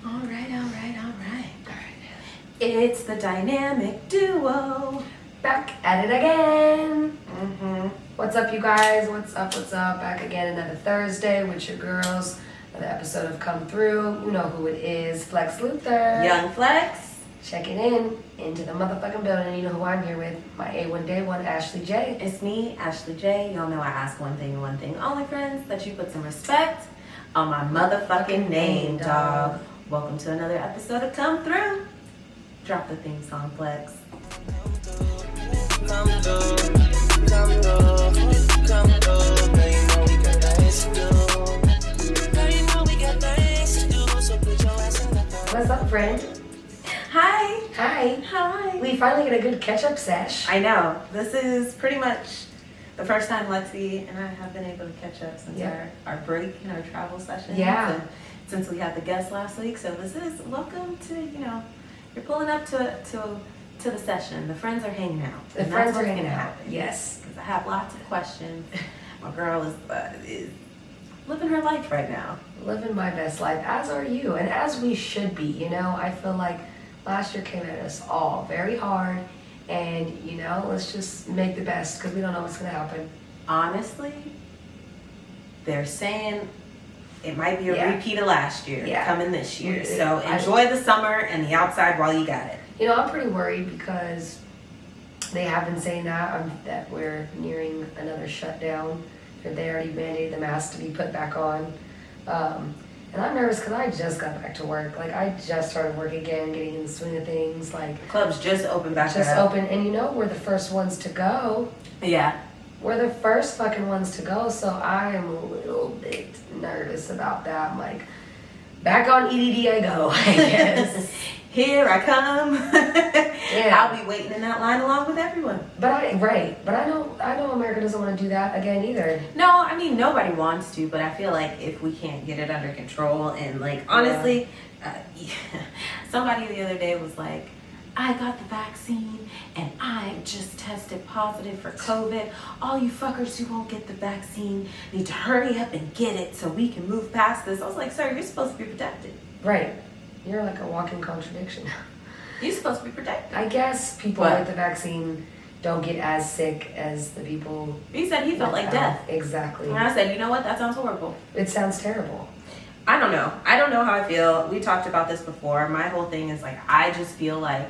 All right. It's the dynamic duo. Back at it again. Mm-hmm. What's up, you guys? What's up? Back again another Thursday with your girls. Another episode of Come Through. You know who it is. Flex Luther. Young Flex. Checking into the motherfucking building. You know who I'm here with. My A1 Day 1, Ashley J. It's me, Ashley J. Y'all know I ask one thing and one thing only, friends, that you put some respect on my motherfucking name, dog. Welcome to another episode of Come Through. Drop the theme song, Flex. Come through, now you know we got things to do. Now you know we got things to do, so put your ass in the phone. What's up, friend? Hi. Hi. We finally get a good catch-up sesh. I know. This is pretty much the first time Lexie and I have been able to catch up since our break and our travel sessions. Yeah. And since we had the guest last week. So this is welcome to, you're pulling up to the session. The friends are hanging out. The friends are hanging out. Yes. Because I have lots of questions. My girl is living her life right now. Living my best life, as are you, and as we should be. I feel like last year came at us all very hard, and let's just make the best because we don't know what's going to happen. Honestly, they're saying it might be a repeat of last year coming this year. So enjoy the summer and the outside while you got it. I'm pretty worried because they have been saying that we're nearing another shutdown. They already mandated the masks to be put back on. And I'm nervous because I just got back to work. Like, I just started work again, getting in the swing of things. Like, clubs just opened back up. Just open. And we're the first ones to go. Yeah. We're the first fucking ones to go. So I am a little bit nervous about that. I'm like, back on EDD I go, I guess. Here I come. Yeah. I'll be waiting in that line along with everyone. But I know America doesn't want to do that again either. No, I mean, nobody wants to, but I feel like if we can't get it under control and honestly, somebody the other day was like, I got the vaccine and I just tested positive for COVID. All you fuckers who won't get the vaccine need to hurry up and get it so we can move past this. I was like, sir, you're supposed to be protected. Right. You're like a walking contradiction. You're supposed to be protected. I guess people with the vaccine don't get as sick as the people. He said he felt like death. Exactly. And I said, you know what? That sounds horrible. It sounds terrible. I don't know. I don't know how I feel. We talked about this before. My whole thing is I just feel like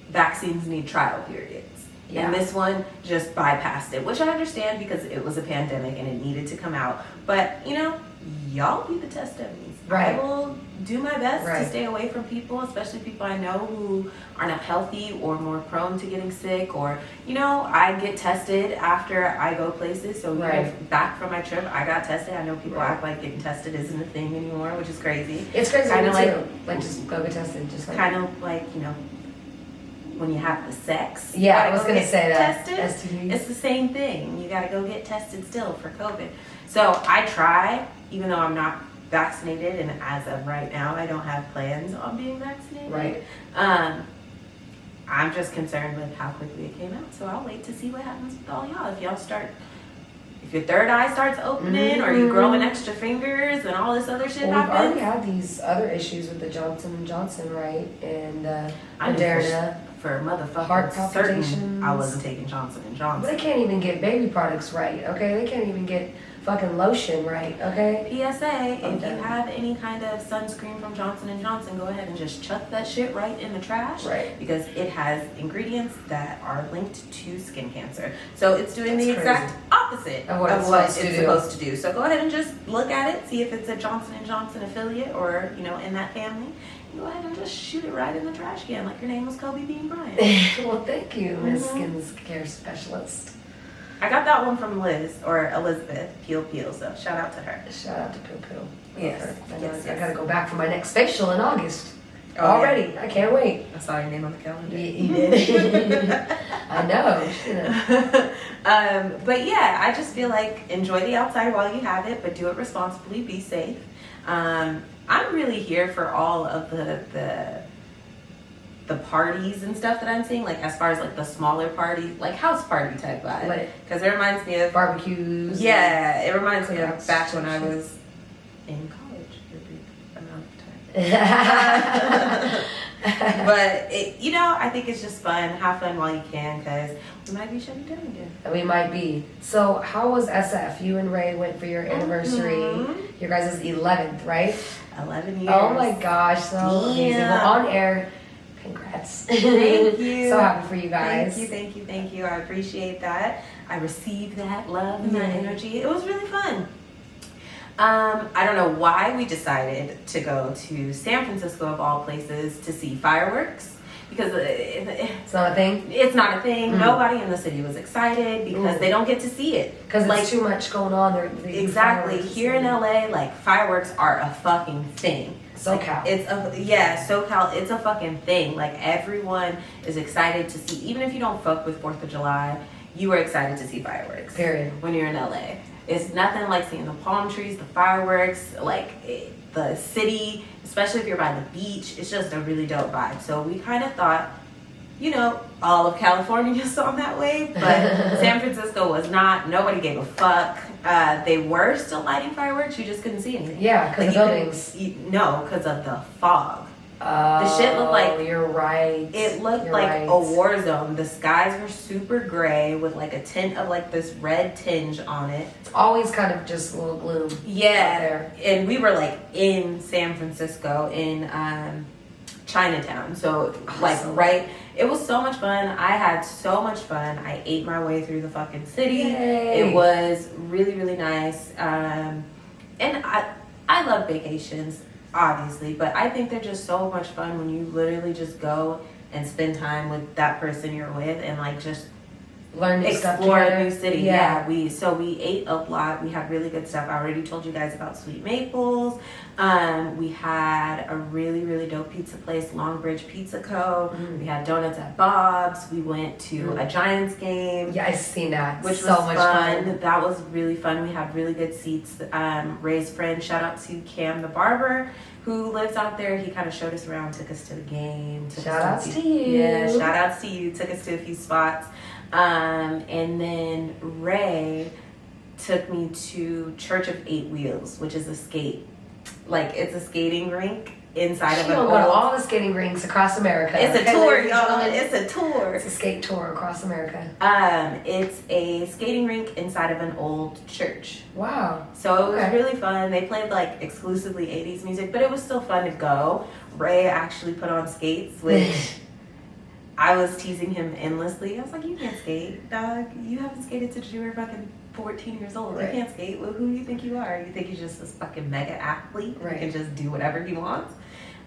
vaccines need trial periods. Yeah. And this one just bypassed it, which I understand because it was a pandemic and it needed to come out. But, y'all be the test dummies. Right. I will do my best to stay away from people, especially people I know who are not healthy or more prone to getting sick. Or, I get tested after I go places. So back from my trip, I got tested. I know people act like getting tested isn't a thing anymore, which is crazy. It's crazy. Kind of like just go get tested. Just kind of like, when you have the sex. Yeah, I was going to say that. Tested. It's the same thing. You got to go get tested still for COVID. So I try, even though I'm not vaccinated, and as of right now, I don't have plans on being vaccinated. Right. I'm just concerned with how quickly it came out. So I'll wait to see what happens with all y'all. If your third eye starts opening, or you growing extra fingers, and all this other shit happens. We've already had these other issues with the Johnson & Johnson, right? And Moderna. For motherfucking heart palpitations. I wasn't taking Johnson & Johnson. They can't even get baby products right, okay? They can't even get fucking lotion right, okay? PSA, if you have any kind of sunscreen from Johnson & Johnson, go ahead and just chuck that shit right in the trash. Right. Because it has ingredients that are linked to skin cancer. So it's doing the exact opposite of what it's supposed to do. So go ahead and just look at it, see if it's a Johnson & Johnson affiliate or, in that family. Go ahead and just shoot it right in the trash can like your name was Kobe Bean Bryant. Well, thank you, Miss Skin Care Specialist. I got that one from Liz, or Elizabeth, Peel, so shout out to her. Shout out to Peel. Yes. I gotta go back for my next facial in August. Already. Yeah. I can't wait. I saw your name on the calendar. You did. I know. But yeah, I just feel like enjoy the outside while you have it, but do it responsibly, be safe. I'm really here for all of the parties and stuff that I'm seeing, as far as the smaller parties, house party type vibe. Because it reminds me of barbecues. Yeah, it reminds me of back when I was in college for a brief amount of time. But I think it's just fun. Have fun while you can, because we might be shutting down again. We might be. So how was SF? You and Ray went for your anniversary. Your guys' 11th, right? 11 years. Oh my gosh, so amazing. Well, on air, congrats. Thank you. So happy for you guys. Thank you. I appreciate that. I received that love and that energy. It was really fun. I don't know why we decided to go to San Francisco of all places to see fireworks, because It's not a thing? It's not a thing. Nobody in the city was excited because they don't get to see it. Because it's too much going on. Exactly. Here in LA, like, fireworks are a fucking thing. SoCal. SoCal, it's a fucking thing. Like, everyone is excited to see, even if you don't fuck with 4th of July, you are excited to see fireworks. Period. When you're in LA. It's nothing like seeing the palm trees, the fireworks, the city, especially if you're by the beach. It's just a really dope vibe. So we kind of thought, all of California is on that wave, but San Francisco was not. Nobody gave a fuck. They were still lighting fireworks. You just couldn't see anything. Yeah, because of buildings. No, because of the fog. The shit looked like... You're right. It looked like a war zone. The skies were super gray with like a tint of like this red tinge on it. It's always kind of just a little gloom. Yeah. Out there. And we were like in San Francisco in Chinatown. So awesome. It was so much fun. I had so much fun. I ate my way through the fucking city. Yay. It was really, really nice. And I love vacations, obviously, but I think they're just so much fun when you literally just go and spend time with that person you're with and like just learn new stuff explore together. a new city. Yeah. We ate a lot. We had really good stuff. I already told you guys about Sweet Maples. We had a really, really dope pizza place, Longbridge Pizza Co. We had donuts at Bob's. We went to a Giants game. Yeah, I've seen that. Which so was much fun. That was really fun. We had really good seats. Ray's friend, shout out to Cam the barber, who lives out there. He kind of showed us around, took us to the game. Shout outs to you. Yeah, shout outs to you. Took us to a few spots. And then Ray took me to Church of Eight Wheels, which is it's a skating rink inside of an Go to all the skating rinks across America. It's a tour, y'all. It's a tour. It's a skate tour across America. It's a skating rink inside of an old church. Wow. So it was really fun. They played like exclusively 80s music, but it was still fun to go. Ray actually put on skates, which I was teasing him endlessly. I was like, you can't skate, dog. You haven't skated since you were fucking 14 years old. Right. You can't skate. Well, who do you think you are? You think he's just this fucking mega athlete who can just do whatever he wants?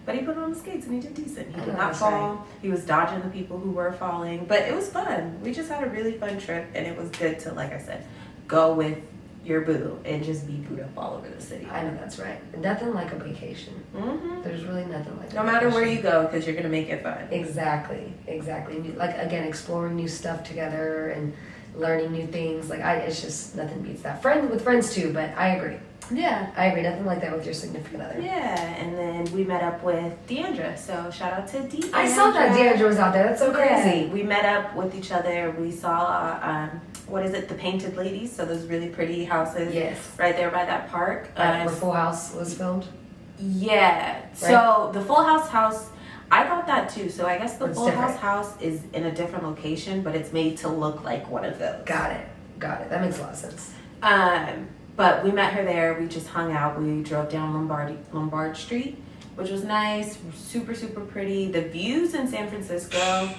But he put on the skates and he did decent. He did not fall. Right. He was dodging the people who were falling. But it was fun. We just had a really fun trip, and it was good to, like I said, go with your boo and just be booed up all over the city. I know that's right. Nothing like a vacation. Mm-hmm. There's really nothing like no matter where you go, because you're going to make it fun. Exactly. Like, again, exploring new stuff together and learning new things. It's just nothing beats that. With friends too, but I agree. Yeah. I agree. Nothing like that with your significant other. Yeah. And then we met up with Deandra. So shout out to Deandra. I saw that Deandra was out there. That's so crazy. Yeah. We met up with each other. We saw, the Painted Ladies. So those really pretty houses. Yes. Right there by that park. Where Full House was filmed? Yeah. Right? So the Full House, I thought that too. So I guess the Full House is in a different location, but it's made to look like one of those. Got it. That makes a lot of sense. But we met her there. We just hung out. We drove down Lombard Street, which was nice. Super, super pretty. The views in San Francisco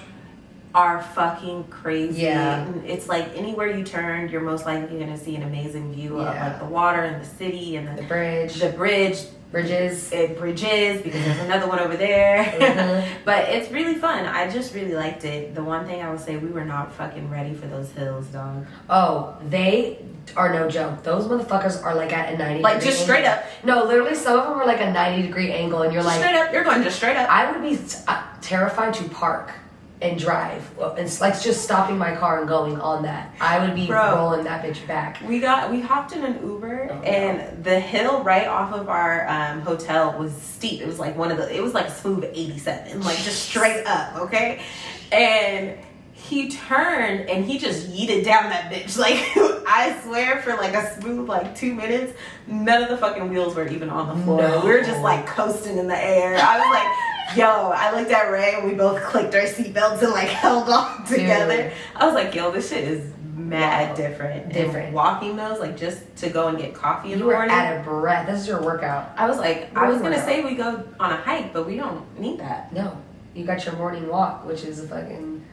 are fucking crazy. Yeah. It's like anywhere you turn, you're most likely going to see an amazing view of like the water and the city and the bridges, because there's another one over there. Mm-hmm. But it's really fun. I just really liked it. The one thing I would say, we were not fucking ready for those hills, dog. Oh, they are no joke. Those motherfuckers are like at a 90 like just straight up. No, literally some of them are like a 90-degree angle and you're just like straight up. You're going just straight up. I would be terrified to park and drive. It's like just stopping my car and going on that. I would be rolling that bitch back. We hopped in an Uber and the hill right off of our hotel was steep. It was like it was like a smooth 87, like just straight up, okay? And he turned and he just yeeted down that bitch. Like, I swear for like a smooth like 2 minutes, none of the fucking wheels were even on the floor. No. We were just like coasting in the air. I was like, yo, I looked at Ray and we both clicked our seatbelts and like held on together. Dude. I was like, yo, this shit is mad different. Different. And walking those, like just to go and get coffee in You the were morning. out of breath. This is your workout. I was like, I was gonna Workout. say we go on a hike, but we don't need that. No. You got your morning walk, which is a fucking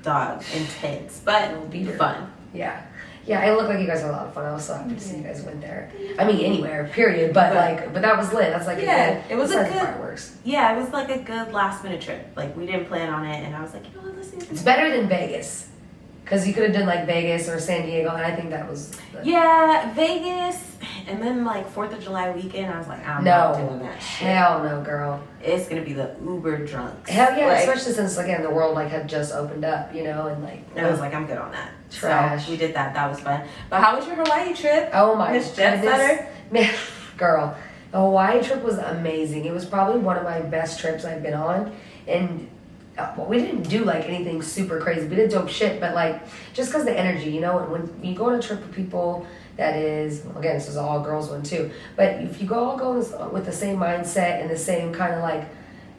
Dog, intense, but little beater. fun. Yeah. Yeah, it looked like you guys had a lot of fun. I was so happy to see you guys went there. I mean, anywhere, period. But that was lit. That's like Yeah, it was a besides the good- fireworks. Yeah, it was like a good last minute trip. Like we didn't plan on it, and I was like, you know what, let's do It's this. better than Vegas, because you could have done like Vegas or San Diego, and I think that was. Yeah, Vegas, and then like 4th of July weekend, I was like, I'm not doing that shit. Hell no, girl. It's gonna be the Uber drunks. Hell yeah, Like, especially since again the world like had just opened up, you know, and like. I was like, I'm good on that. Trash. So we did that. That was fun. But how was your Hawaii trip? Oh my Miss Jet goodness. Setter? Man, girl, the Hawaii trip was amazing. It was probably one of my best trips I've been on, and well, we didn't do like anything super crazy. We did dope shit, but like just because the energy, you know, and when you go on a trip with people that is, again, this is an all girls one too, but if you all go with the same mindset and the same kind of like,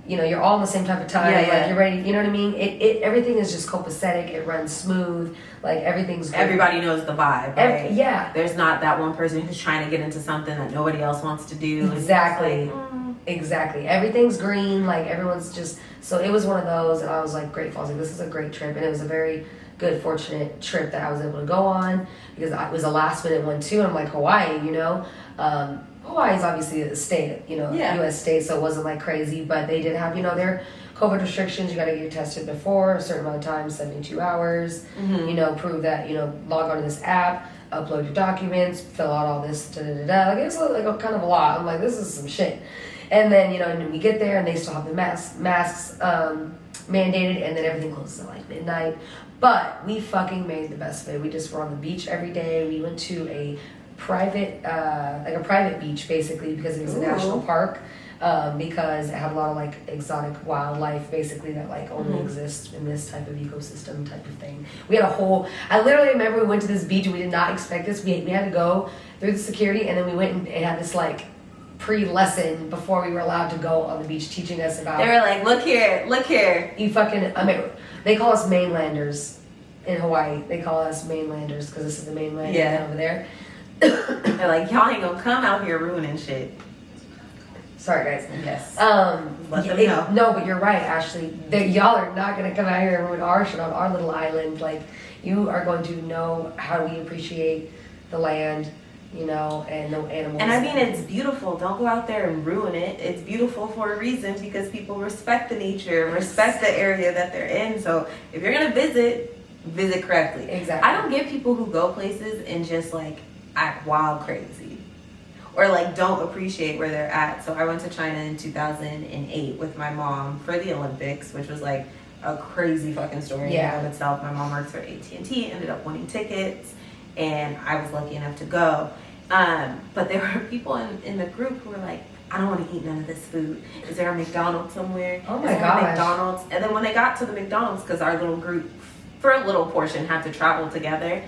you know, you're all in the same type of time, Yeah, like yeah. you're ready, you know what I mean? It everything is just copacetic, it runs smooth, like everything's good. Everybody knows the vibe, right? Yeah. There's not that one person who's trying to get into something that nobody else wants to do. Exactly. It's like, Exactly. Everything's green, like everyone's just, so it was one of those, and I was like grateful. I was like, this is a great trip, and it was a very good, fortunate trip that I was able to go on, because it was a last minute one too, and I'm like, Hawaii, you know? Hawaii is obviously a state, you know, Yeah. U.S. state, so it wasn't like crazy, but they did have, you know, their COVID restrictions. You got to get tested before a certain amount of time, 72 hours, you know, prove that, you know, log onto this app, upload your documents, fill out all this, da-da-da-da. Like, it was like a kind of a lot. I'm like, this is some shit. And then, you know, and we get there and they still have the masks mandated, and then everything closes at like midnight. But we fucking made the best of it. We just were on the beach every day. We went to a private, like a private beach basically, because it was a national park. Because it had a lot of like exotic wildlife basically that like only exists in this type of ecosystem type of thing. We had a whole, I literally remember we went to this beach and we did not expect this. We had to go through the security, and then we went and had this like pre-lesson before we were allowed to go on the beach, teaching us about. They were like, look here. You fucking, I mean, they call us mainlanders in Hawaii. They call us mainlanders because this is the mainland over there. They're like, y'all ain't gonna come out here ruining shit. Sorry, guys. Yes. Let them know. No, but you're right, Ashley. Y'all are not going to come out here and ruin our shit on our little island. Like, you are going to know how we appreciate the land, you know, and the animals. And I mean, it's beautiful. Don't go out there and ruin it. It's beautiful for a reason, because people respect the nature, respect the area that they're in. So if you're going to visit correctly. Exactly. I don't get people who go places and just like act wild crazy, or like don't appreciate where they're at. So I went to China in 2008 with my mom for the Olympics, which was like a crazy fucking story in and of itself. My mom works for AT&T, ended up winning tickets, and I was lucky enough to go. But there were people in the group who were like, I don't want to eat none of this food. Is there a McDonald's somewhere? Oh Is my there a gosh. McDonald's? And then when they got to the McDonald's, because our little group, for a little portion, had to travel together,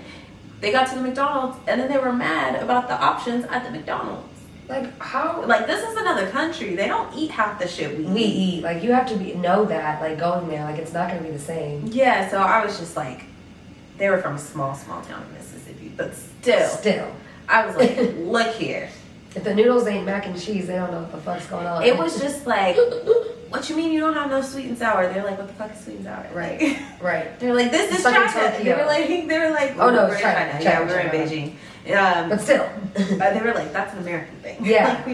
they got to the McDonald's, and then they were mad about the options at the McDonald's. Like, how? Like, this is another country. They don't eat half the shit we eat. Like, you have to know that, like, going there, like, it's not going to be the same. Yeah, so I was just like, they were from a small town in Mississippi, but still. I was like, look here. If the noodles ain't mac and cheese, they don't know what the fuck's going on. It was just like, what you mean you don't have no sweet and sour? They're like, what the fuck is sweet and sour? Right, right. They're like, this is Fucking China. Tokyo. They were like, Oh, no, we're it's in China. Yeah, we were China. in Beijing. But still. They were like, that's an American thing. Yeah. Like,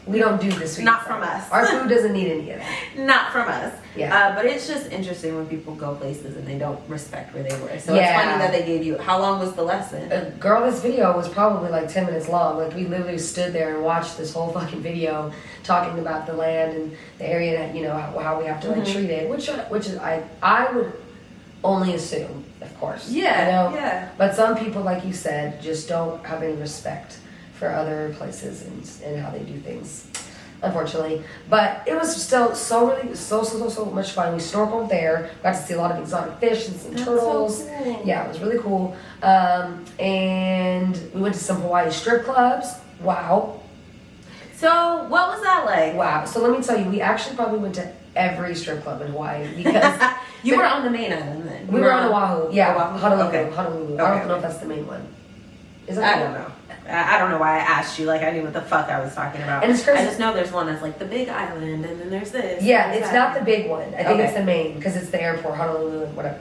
we don't do the sweet. Not and from sour. us. Our food doesn't need any of that. Not from us. Yeah. But it's just interesting when people go places and they don't respect where they were. So Yeah. it's funny that they gave you, how long was the lesson? Girl, this video was probably like 10 minutes long. Like, we literally stood there and watched this whole fucking video talking about the land and the area that, you know, how we have to like treat it, which is I would only assume, of course. Yeah, You know? yeah. But some people, like you said, just don't have any respect for other places and how they do things. unfortunately. But it was still so much fun. We snorkeled there, got to see a lot of exotic fish and some turtles. So cool. Yeah, it was really cool. And we went to some Hawaii strip clubs. Wow. So what was that like? Wow. So let me tell you, we actually probably went to every strip club in Hawaii because You were on the main island then. we were on Oahu. Yeah, Oahu? Honolulu. Okay. Honolulu. Okay, I don't know okay. if that's the main one. Is I that don't know. I don't know why I asked you. Like I knew what the fuck I was talking about. And it's crazy. I just know there's one that's like the big island, and then there's this. Yeah, and it's that. not the big one. I think Okay. it's the main because it's the airport, Honolulu, and whatever.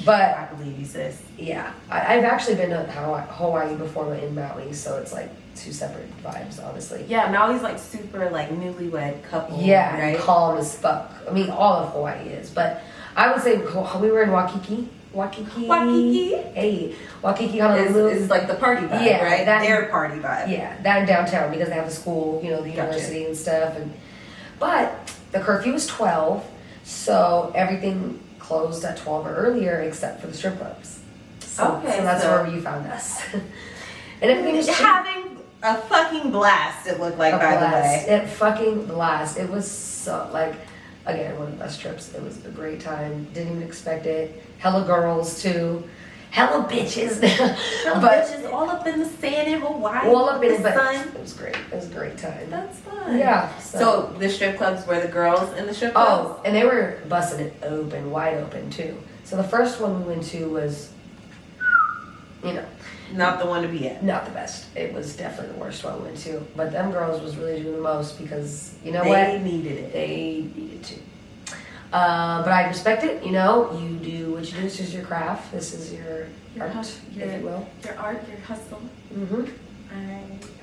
But I believe you, sis. yeah, I've actually been to Hawaii before in Maui, so it's like two separate vibes, honestly. Yeah, Maui's like super like newlywed couple. Yeah, right. and calm as fuck. I mean, all of Hawaii is, but I would say we were in Waikiki. Waikiki. Hey, Waikiki, Honolulu. Is like the party vibe, Yeah, right? that- Their party vibe. Yeah, that in downtown because they have the school, you know, the Gotcha. university and stuff. But the curfew was 12, so everything closed at 12 or earlier except for the strip clubs. So that's so- where you found us. And everything was cheap. having a fucking blast. It looked like, A by blast. the way. It fucking blast. It was so, like, again, one of the best trips. It was a great time. Didn't even expect it. Hella girls, too. Hella bitches. But Bitches all up in the sand in Hawaii. all up in the it, but sun. it was great. It was a great time. That's fun. Yeah. So the strip clubs were the girls in the strip clubs? Oh, and they were busting it open, wide open, too. So the first one we went to was, you know, Not the one to be at. not the best. It was definitely the worst one we went to. But them girls was really doing the most because, you know They what? needed it. They needed to. But I respect it, you know, you do what you do. This is your craft. This is your art, if you will. Your art, your hustle. Mm-hmm.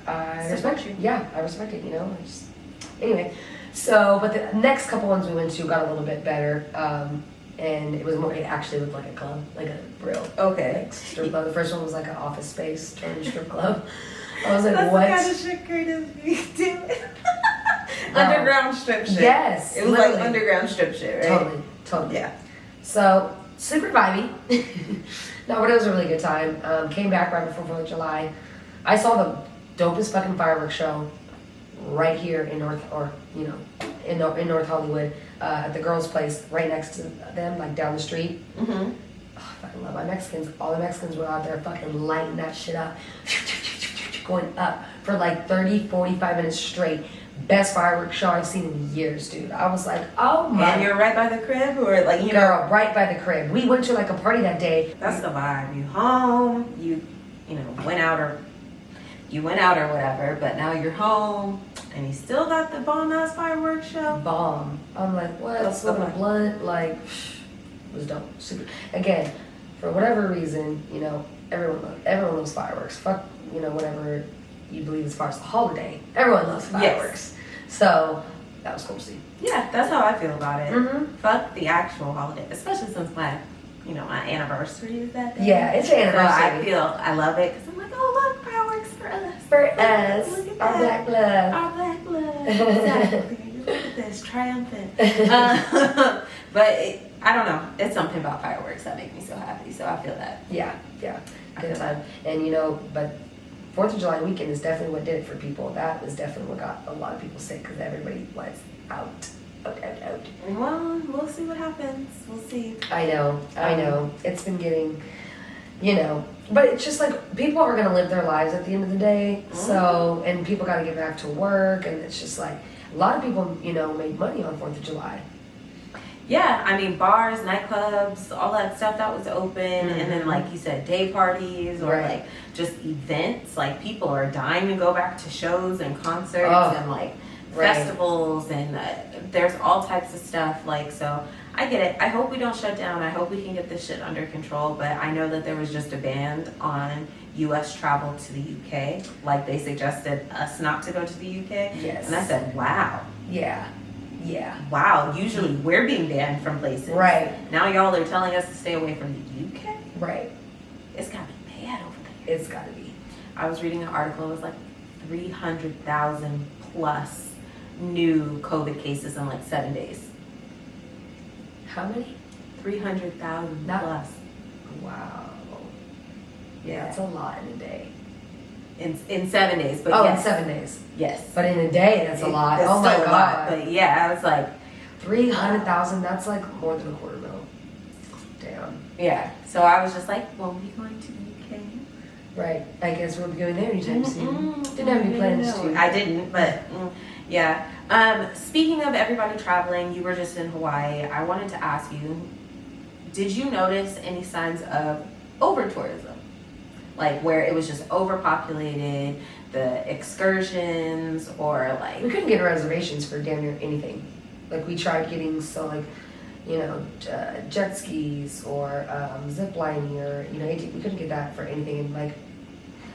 I respect Support it. you. Yeah, I respect it, you know. Anyway, so, but the next couple ones we went to got a little bit better. And it was more, it actually looked like a club, like a real Okay. like, strip club. The first one was like an office space turned strip club. I was like, That's what? the kind of shit Curtis be doing. Wow. Underground strip shit. Yes. It was literally. like underground strip shit, right? Totally. Yeah. So, super vibey. No, but it was a really good time. Came back right before 4th of July. I saw the dopest fucking fireworks show right here in North North Hollywood at the girls' place right next to them, like down the street. Mm-hmm. Oh, I fucking love my Mexicans. All the Mexicans were out there fucking lighting that shit up. Going up for like 30, 45 minutes straight. Best fireworks show I've seen in years, dude. I was like, oh my. And you're right by the crib, or like you know. Girl, right by the crib. We went to like a party that day. That's the vibe. You home. You went out or whatever. But now you're home, and you still got the bomb ass fireworks show. Bomb. I'm like, what? That's Smoking a fine. blunt, like, it was dope. Super. Again, for whatever reason, you know, everyone loves fireworks. Fuck, you know, whatever you believe as far as the holiday. Everyone loves fireworks. So that was cool to see. Yeah, that's how I feel about it. Mm-hmm. Fuck the actual holiday, especially since my anniversary is that day. Yeah, it's your So anniversary. I love it because I'm like, oh look, fireworks for us. For us, Look at our that. black love. Our black love. Exactly. Look at this, triumphant. But I don't know. It's something about fireworks that make me so happy. So I feel that. Yeah, I good feel time. And you know, but 4th of July weekend is definitely what did it for people. That was definitely what got a lot of people sick because everybody was out. Well, we'll see what happens. We'll see. I know. It's been getting, you know, but it's just like people are gonna live their lives at the end of the day. So, and people got to get back to work, and it's just like a lot of people, you know, made money on 4th of July. Yeah, I mean bars, nightclubs, all that stuff that was open, and then like you said, day parties or Right. like just events. Like people are dying to go back to shows and concerts Oh, and like right. festivals, and there's all types of stuff. Like so, I get it. I hope we don't shut down. I hope we can get this shit under control. But I know that there was just a ban on U.S. travel to the U.K. Like they suggested us not to go to the U.K. Yes. And I said, wow. Yeah. Wow, usually we're being banned from places. Right. Now y'all are telling us to stay away from the UK? Right. It's gotta be bad over there. It's gotta be. I was reading an article, it was like 300,000 plus new COVID cases in like 7 days. How many? 300,000 Not- plus. Wow. Yeah. That's a lot in a day. in 7 days. But Oh, yes. in 7 days. Yes. But in a day, that's a lot. That's Oh my still a lot, God. but yeah, I was like, 300,000, that's like more than $250,000. Damn. yeah. So I was just like, well, we going to UK? Right. I guess we'll be going there anytime soon. Didn't have any No, plans no. to. I didn't, but yeah. Speaking of everybody traveling, you were just in Hawaii. I wanted to ask you, did you notice any signs of over-tourism? Like where it was just overpopulated, the excursions, or like... We couldn't get reservations for damn near anything. Like we tried getting, jet skis or zip lining or, we couldn't get that for anything. And like,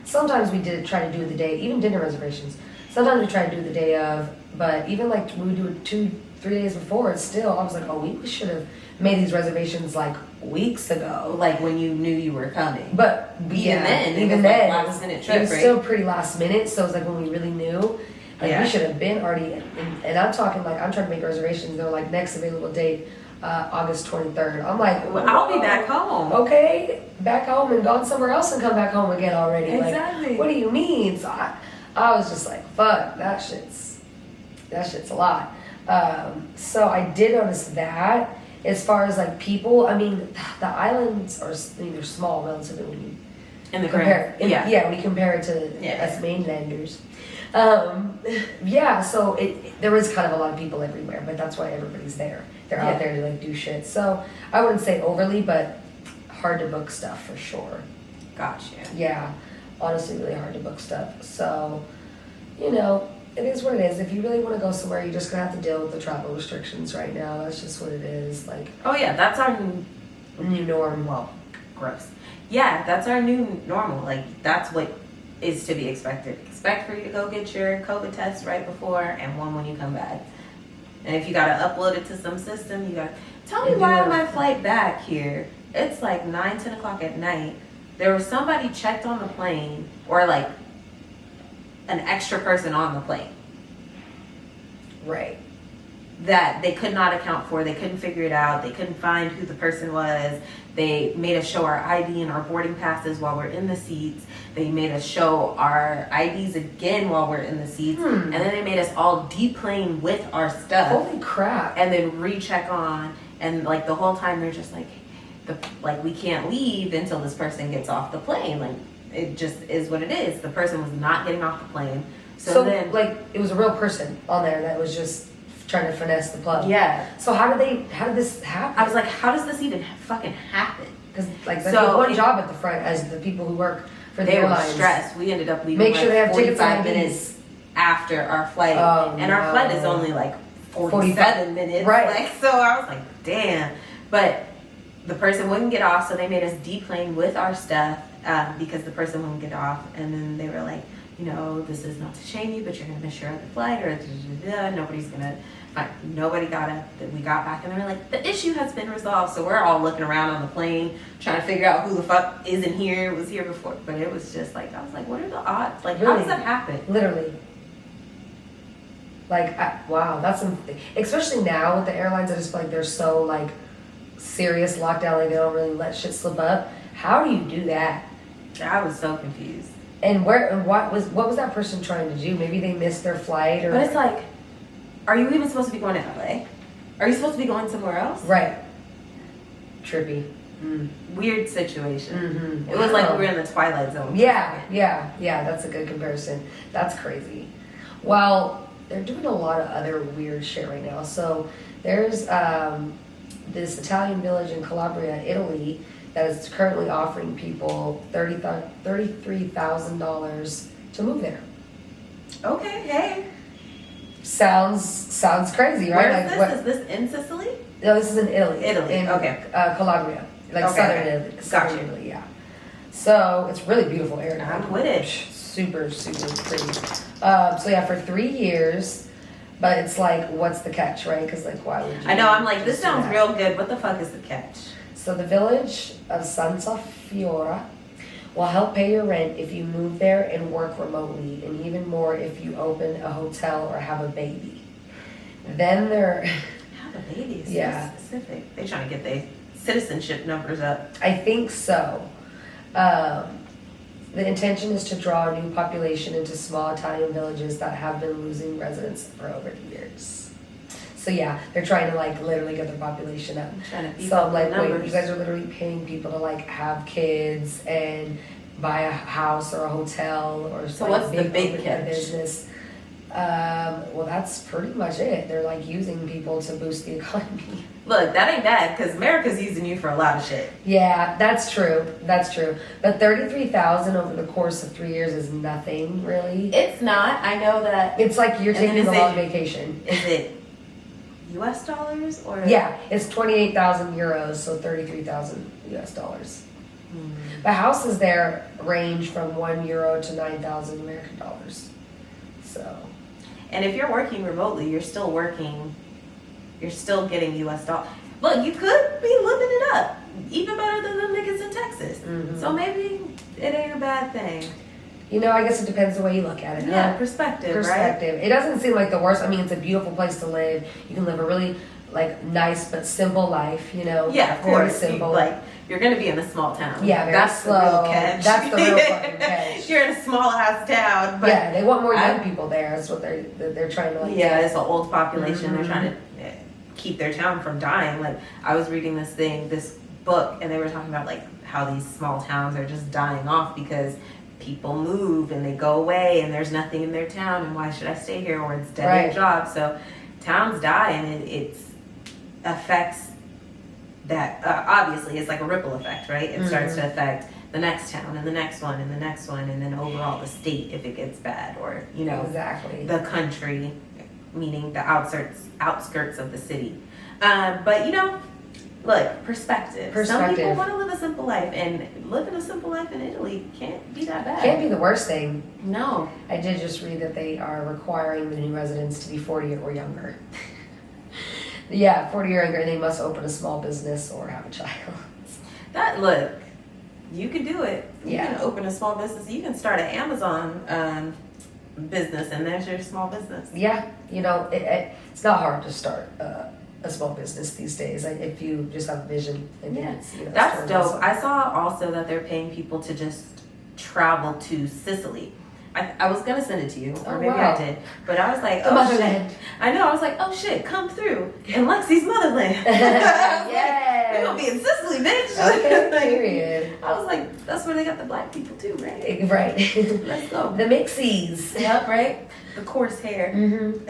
sometimes we did try to do it the day, even dinner reservations. Sometimes we try to do it the day of, but even like we would do it 2-3 days before, it's still, I was like, oh, we should have made these reservations like weeks ago. Like when you knew you were coming. But even then, it was last minute trip, it was right? still pretty last minute. So it was like when we really knew, like we should have been already. And I'm talking like I'm trying to make reservations. They're like next available date, August 23rd. I'm like, well, I'll be back home. Okay, back home and gone somewhere else and come back home again already. Exactly. Like, what do you mean? So I was just like, fuck, that shit's a lot. So I did notice that. As far as like people, I mean, the islands are they're small relatively when you In the compare. grand, When you compare it to us mainlanders. So there was kind of a lot of people everywhere, but that's why everybody's there. They're out there to like do shit. So I wouldn't say overly, but hard to book stuff for sure. Gotcha. Yeah, honestly, really hard to book stuff. So, it is what it is. If you really want to go somewhere, you're just gonna have to deal with the travel restrictions right now. That's just what it is. Like, oh yeah, that's our new norm. Well, gross. Yeah, that's our new normal. Like that's what is to be expected. Expect for you to go get your COVID test right before and one when you come back. And if you gotta upload it to some system, you gotta tell me why on my flight back here. It's like 9-10 o'clock at night. There was somebody checked on the plane, or like an extra person on the plane. Right. That they could not account for. They couldn't figure it out. They couldn't find who the person was. They made us show our ID and our boarding passes while we're in the seats. They made us show our IDs again while we're in the seats. And then they made us all deplane with our stuff. Holy crap. And then recheck on. And like the whole time they're just like, we can't leave until this person gets off the plane. Like it just is what it is. The person was not getting off the plane. So then like it was a real person on there that was just trying to finesse the plug. Yeah. So how did this happen? I was like, how does this even fucking happen? Because like that's one job at the front as the people who work for the airlines. They were stressed. We ended up leaving Make sure they have 45 tickets minutes after our flight. And our flight is only like 47 minutes. Right. Like, so I was like, damn. But the person wouldn't get off, so they made us deplane with our stuff because the person wouldn't get off. And then they were like, this is not to shame you, but you're gonna miss your other flight, or nobody's gonna. Nobody got it. Then we got back, and they were like, the issue has been resolved. So we're all looking around on the plane, trying to figure out who the fuck isn't here, was here before. But it was just like, I was like, what are the odds? Like, Really? how does that happen? Literally. Like, wow, that's something. Especially now with the airlines, I just feel like they're so like serious lockdown, like they don't really let shit slip up. How do you do that? I was so confused. And what was that person trying to do? Maybe they missed their flight, or. But it's like, are you even supposed to be going to LA? Are you supposed to be going somewhere else? Right. Trippy. Weird situation. Mm-hmm. It was like we were in the Twilight Zone. Yeah. That's a good comparison. That's crazy. Well, they're doing a lot of other weird shit right now. So there's this Italian village in Calabria, Italy, that is currently offering people $33,000 to move there. Okay, hey. Sounds crazy, right? Where is this? Is this in Sicily? No, this is in Italy. In Calabria, like southern Italy. Southern Italy, yeah. So it's really beautiful area. I'm with it. Super pretty. For 3 years, but it's like, what's the catch, right? Because like, why would you? I know. I'm like, this do sounds that? real good. What the fuck is the catch? So the village of Santa Fiora will help pay your rent if you move there and work remotely, and even more if you open a hotel or have a baby. Then they're Have a baby is so Yeah. specific. They trying to get their citizenship numbers up. I think so. The intention is to draw a new population into small Italian villages that have been losing residents for over the years. So yeah, they're trying to like literally get their population up. Trying to beef So up I'm the like, wait, numbers. you guys are literally paying people to like have kids and buy a house or a hotel or So like, what's the big open catch? business. Well, that's pretty much it. They're like using people to boost the economy. Look, that ain't bad because America's using you for a lot of shit. Yeah, that's true. That's true. But 33,000 over the course of 3 years is nothing, really. It's not. I know that. It's like you're And then taking a is long it- vacation. Is it U.S. dollars or? Yeah, it's 28,000 euros, so 33,000 US dollars. Hmm. The houses there range from €1 to 9,000 American dollars. So, And if you're working remotely, you're still working. You're still getting U.S. dollars. Look, you could be living it up, even better than the niggas in Texas. Mhm. So maybe it ain't a bad thing. you know, I guess it depends the way you look at it. Yeah, huh? perspective, right? Perspective. It doesn't seem like the worst. I mean, it's a beautiful place to live. You can live a really like nice but simple life. You know, Yeah, of very course. simple. You're gonna be in a small town. Yeah, very that's slow. the real catch. That's the real fucking catch. You're in a small ass town, but yeah, they want more young I- people there. That's what they're trying to like. yeah, get. it's an old population. Mhm. They're trying to keep their town from dying. Like I was reading this book, and they were talking about like how these small towns are just dying off because people move and they go away, and there's nothing in their town. And why should I stay here? Or it's dead end Right. jobs. So towns die, and it affects that. Obviously, it's like a ripple effect, right? It starts to affect the next town and the next one and the next one, and then overall the state if it gets bad, or you know Exactly. the country, meaning the outskirts of the city. But you know, look, perspective. Some people Perspective. want to live a simple life, and living a simple life in Italy can't be that bad. Can't be the worst thing. No. I did just read that they are requiring the new residents to be 40 or younger. Yeah, 40 or younger, and they must open a small business or have a child. That look, you can do it. You Yeah. can open a small business. You can start an Amazon business, and there's your small business. Yeah, you know, it's not hard to start a small business these days. Like, if you just have a vision. And Yeah. it's, you know, That's it's dope. awesome. I saw also that they're paying people to just travel to Sicily. I was gonna send it to you, or Oh, maybe wow. I did, but I was like, The oh motherland. shit. I know. I was like, oh shit, come through in Lexie's motherland. Yes. We're gonna be in Sicily, bitch. Okay, Like, period. I was like, that's where they got the black people too, right? Right. Let's go. The mixies. Yep, right. The coarse hair. Mm-hmm.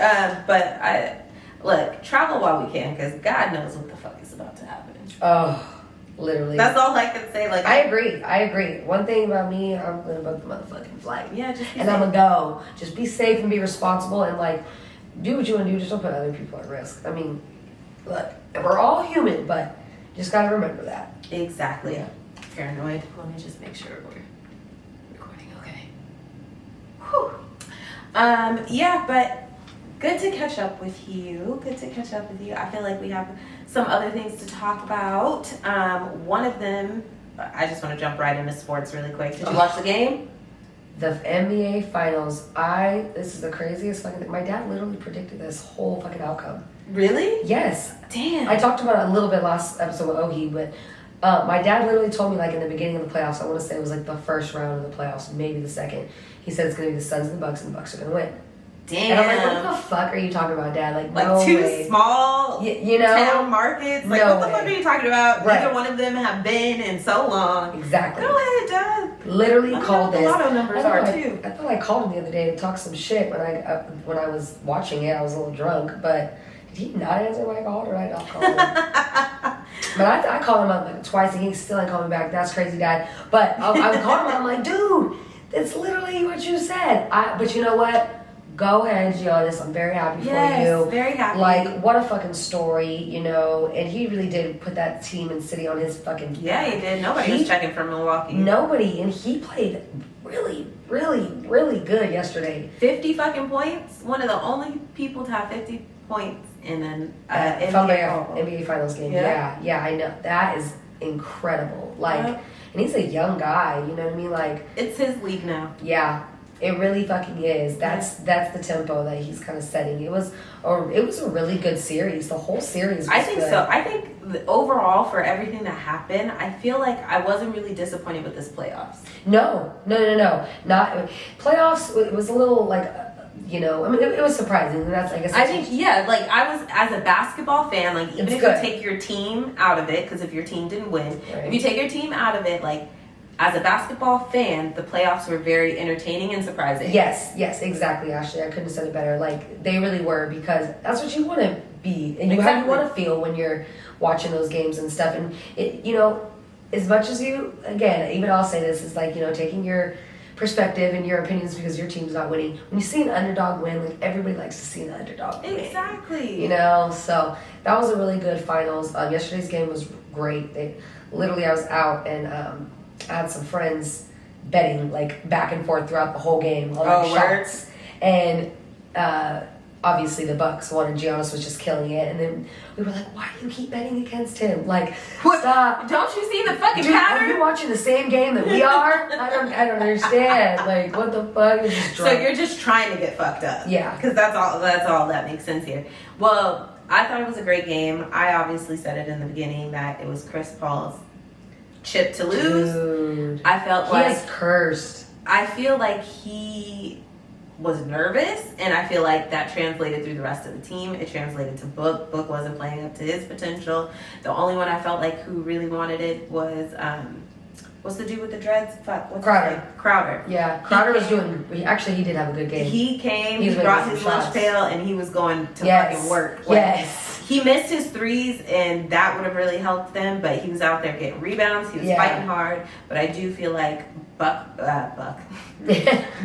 But I look, travel while we can, because God knows what the fuck is about to happen. Oh, literally. That's all I can say. Like, I agree. One thing about me, I'm gonna book the motherfucking flight. yeah, just be And I'm gonna go. Just be safe and be responsible and like do what you wanna do. Just don't put other people at risk. I mean, look, we're all human, but just gotta remember that. exactly. Yeah. Paranoid. Let me just make sure we're recording. Okay. Whew. Yeah, but good to catch up with you. I feel like we have some other things to talk about. One of them, I just want to jump right into sports really quick. Did you watch the game? The NBA finals, this is the craziest fucking thing. My dad literally predicted this whole fucking outcome. Really? Yes. Damn. I talked about it a little bit last episode with Ohi, but my dad literally told me like in the beginning of the playoffs, I want to say it was like the first round of the playoffs, maybe the second. He said it's going to be the Suns and the Bucks are going to win. Damn. And I'm like, what the fuck are you talking about, Dad? Like no two way. small You know? town markets. Like, No what the fuck way. are you talking about? Right. Neither one of them have been in so long. Exactly. Go ahead, Dad. Literally Let me know called what the this. lotto numbers I are, know, too. I thought I called him the other day to talk some shit when I was watching it. I was a little drunk, but did he not answer my call or I not call him? But I called him up like twice and he still ain't called me back. That's crazy, Dad. But I called him. I'm like, dude, it's literally what you said. But you know what? Go ahead, Giannis. I'm very happy for you. Very happy. Like, what a fucking story, you know. And he really did put that team and city on his fucking. Yeah, he did. Nobody was checking for Milwaukee. Nobody, and he played really, really, really good yesterday. 50 fucking points. One of the only people to have 50 points in an NBA Finals game. Yeah. Yeah, I know. That is incredible. Like, Yeah. and he's a young guy. You know what I mean? Like, It's his league now. yeah. It really fucking is. That's the tempo that he's kind of setting. It was a really good series. The whole series was I think good. so. I think overall, for everything that happened, I feel like I wasn't really disappointed with this playoffs. No. Not playoffs. It was a little like, you know, I mean, it was surprising. And that's, I guess. I think, yeah, like I was, as a basketball fan, like even It's if good. you take your team out of it, because if your team didn't win, Right. if you take your team out of it, like as a basketball fan, the playoffs were very entertaining and surprising. Yes, exactly, Ashley. I couldn't have said it better. Like, they really were, because that's what you want to be. And how you want to feel when you're watching those games and stuff. And, it, you know, as much as you, again, even I'll say this, is like, you know, taking your perspective and your opinions because your team's not winning. When you see an underdog win, like, everybody likes to see an underdog win. Exactly. You know, so that was a really good finals. Yesterday's game was great. Literally, I was out and I had some friends betting like back and forth throughout the whole game on like shots. And obviously the Bucks won and Giannis was just killing it. And then we were like, why do you keep betting against him? Like, stop. Don't you see the fucking Dude, are pattern? you watching the same game that we are? I don't understand. Like, what the fuck? It's just drunk. So you're just trying to get fucked up. Yeah. Because that's all that makes sense here. Well, I thought it was a great game. I obviously said it in the beginning that it was Chris Paul's chip to lose. Dude. I felt He like is cursed. I feel like he was nervous, and I feel like that translated through the rest of the team. It translated to Book. Book wasn't playing up to his potential. The only one I felt like who really wanted it was what's the dude with the dreads? Fuck, what's Crowder. his name? Crowder. Yeah, Crowder was doing. He did have a good game. He came, He he was brought making his some lunch shots. pail, and he was going to Yes. fucking work. Like, Yes. He missed his threes, and that would have really helped them, but he was out there getting rebounds. He was Yeah. fighting hard, but I do feel like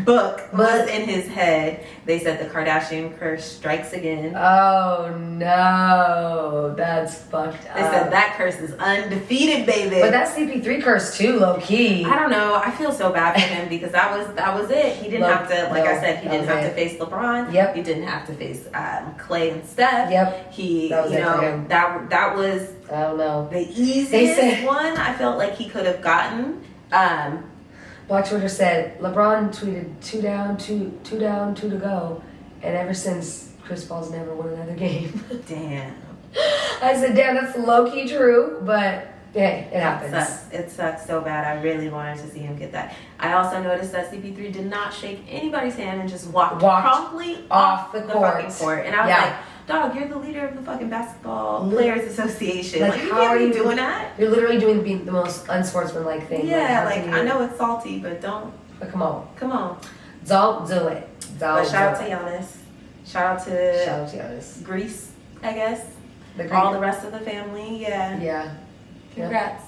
Book was in his head. They said the Kardashian curse strikes again. Oh no, that's fucked up. They said that curse is undefeated, baby. But that CP3 curse too, low key. I don't know. I feel so bad for him because that was it. He didn't have to, like I said, he didn't have to face LeBron. Yep. He didn't have to face Clay and Steph. Yep. He, That was you it for know, him. that was I don't know. the easiest said- one I felt like he could have gotten. Black Twitter said LeBron tweeted 2 down, 2 down, 2 to go, and ever since Chris Paul's never won another game. Damn. I said, damn, that's low key true, but hey, it happens. It sucks so bad. I really wanted to see him get that. I also noticed that CP3 did not shake anybody's hand and just walked promptly off the fucking court. And I was like, dog, you're the leader of the fucking Basketball Players Association. Like, Like, you how can't are be you doing that? You're literally doing the most unsportsmanlike thing. Yeah, how like, can I you- know it's salty, but don't. But come on. Come on. Don't do it. Don't But shout out do to it. Giannis. Shout out to Shout out to Giannis. Greece, I guess. The All the rest of the family, yeah. Yeah. Congrats.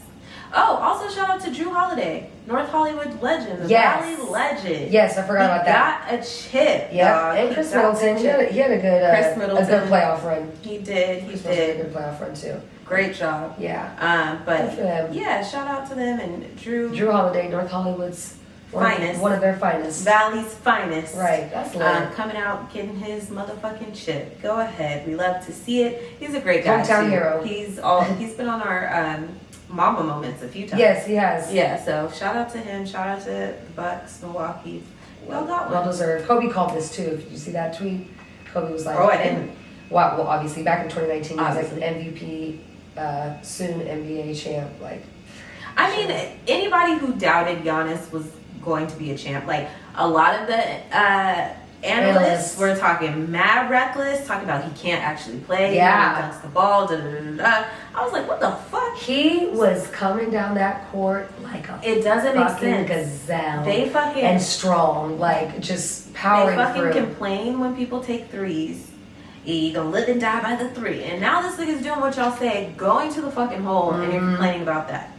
Oh, also shout out to Drew Holiday, North Hollywood legend, the Yes. Valley legend. Yes, I forgot about that. Got a chip. Yeah, dog. and He Chris got Middleton. a He chip. had a good, Chris a good Middleton. playoff run. He did. He Chris Middleton had a did. good playoff run too. Great job. Yeah. But Good for them. yeah, shout out to them and Drew. Drew Holiday, North Hollywood's Finest. one of their finest. Valley's finest. Right, that's lit. Coming out, getting his motherfucking chip. Go ahead. We love to see it. He's a great guy. Hometown too. hero. He's been on our Mama Moments a few times. Yes, he has. Yeah, so shout out to him. Shout out to the Bucks, Milwaukee. Well got Well one. deserved. Kobe called this too. If you see that tweet, Kobe was like, Oh, I didn't. Well, obviously back in 2019, he was like Obviously. an MVP, soon NBA champ. Like, I mean, anybody who doubted Giannis was going to be a champ, like a lot of the analysts were talking mad reckless, talking about he can't actually play. Yeah. He dunks the ball. Da, da, da, da. I was like, what the fuck? he was coming down that court like a It doesn't make fucking sense. gazelle. They fucking and strong, like just they powering fucking through. complain when people take threes. You gonna live and die by the three. And now this nigga's doing what y'all say, going to the fucking hole, and you're complaining about that.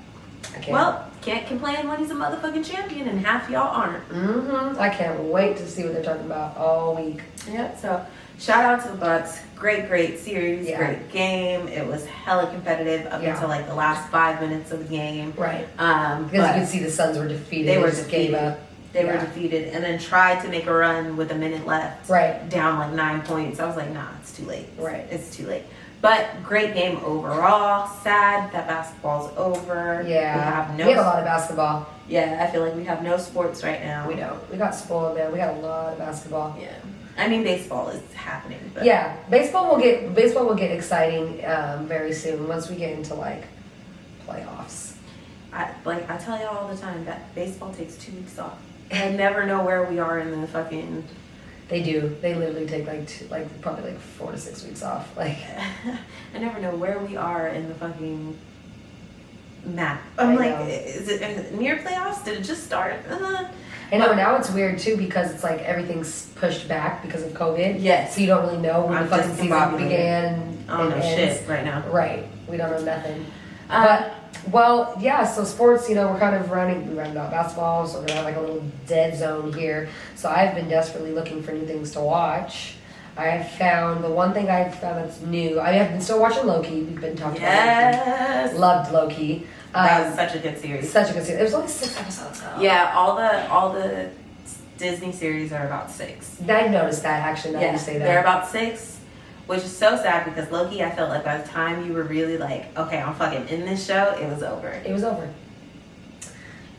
I can't. Well, can't complain when he's a motherfucking champion, and half y'all aren't. I can't wait to see what they're talking about all week. Yeah, so shout out to the Bucks. Great series, Yeah. great game. It was hella competitive up Yeah. until like the last 5 minutes of the game. Right. Because Because you could see the Suns were defeated. They were just gave defeated. up. They were Yeah. defeated and then tried to make a run with a minute left. Right. Down like 9 points. I was like, nah, it's too late. Right. It's too late. But great game overall. Sad that basketball's over. Yeah. We We had a lot of basketball. Yeah, I feel like we have no sports right now. We don't. We got spoiled, man. We got a lot of basketball. Yeah. I mean, baseball is happening. But Yeah, baseball will get exciting very soon once we get into like playoffs. I tell y'all all the time that baseball takes 2 weeks off. I never know where we are in the fucking. They do. They literally take probably 4 to 6 weeks off. Like I never know where we are in the fucking map. I'm like, is it near playoffs? Did it just start? I know, now it's weird too because it's like everything's pushed back because of COVID. Yes. So you don't really know when I'm the fucking just season discombobulated. began. I don't know ends. shit right now. Right. We don't know nothing. But, well, yeah, so sports, we're kind of running out basketball, so we're going to have like a little dead zone here. So I've been desperately looking for new things to watch. I have found, the one thing I've found that's new, I have been still watching Loki. We've been talking about Loki. Loved Loki. That was such a good series. Such a good series. It was only 6 episodes though. Yeah, all the Disney series are about 6. I noticed that actually, now you say that. They're about 6. Which is so sad because Loki, I felt like by the time you were really like, okay, I'm fucking in this show, it was over. It was over.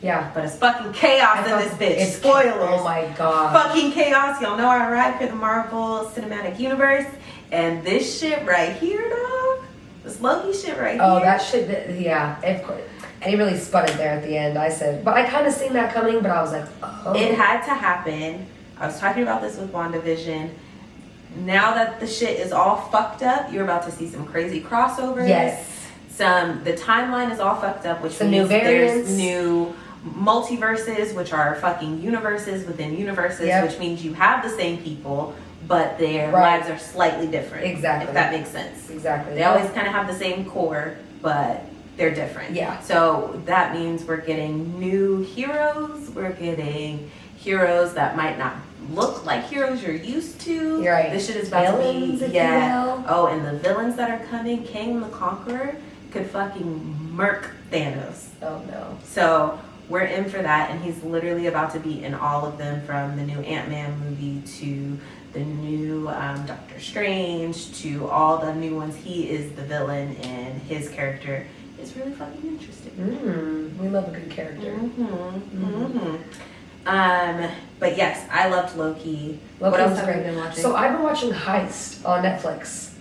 Yeah. But it's fucking chaos in this bitch. Spoilers. Oh my god. Fucking chaos. Y'all know I ride for the Marvel Cinematic Universe. And this shit right here, dog. This Loki shit right here. Oh, that shit, yeah. Of course. And he really spun it there at the end, I said. But I kind of seen that coming, but I was like, oh. It had to happen. I was talking about this with WandaVision. Now that the shit is all fucked up, you're about to see some crazy crossovers. Yes. The timeline is all fucked up, which some means new variants. there's new multiverses, which are fucking universes within universes, Yep. which means you have the same people, but their lives are slightly different. Exactly. If that makes sense. Exactly. They always kind of have the same core, but they're different. Yeah. So that means we're getting new heroes. We're getting heroes that might not look like heroes you're used to. You're right. This shit is about Villains, to if be, yeah. you will. Oh, and the villains that are coming, King the Conqueror could fucking murk Thanos. Oh no. So we're in for that, and he's literally about to be in all of them, from the new Ant-Man movie to the new Doctor Strange to all the new ones. He is the villain, and his character is really fucking interesting. We love a good character. But yes, I loved Loki. Loki What else was have you great. been watching? So I've been watching Heist on Netflix.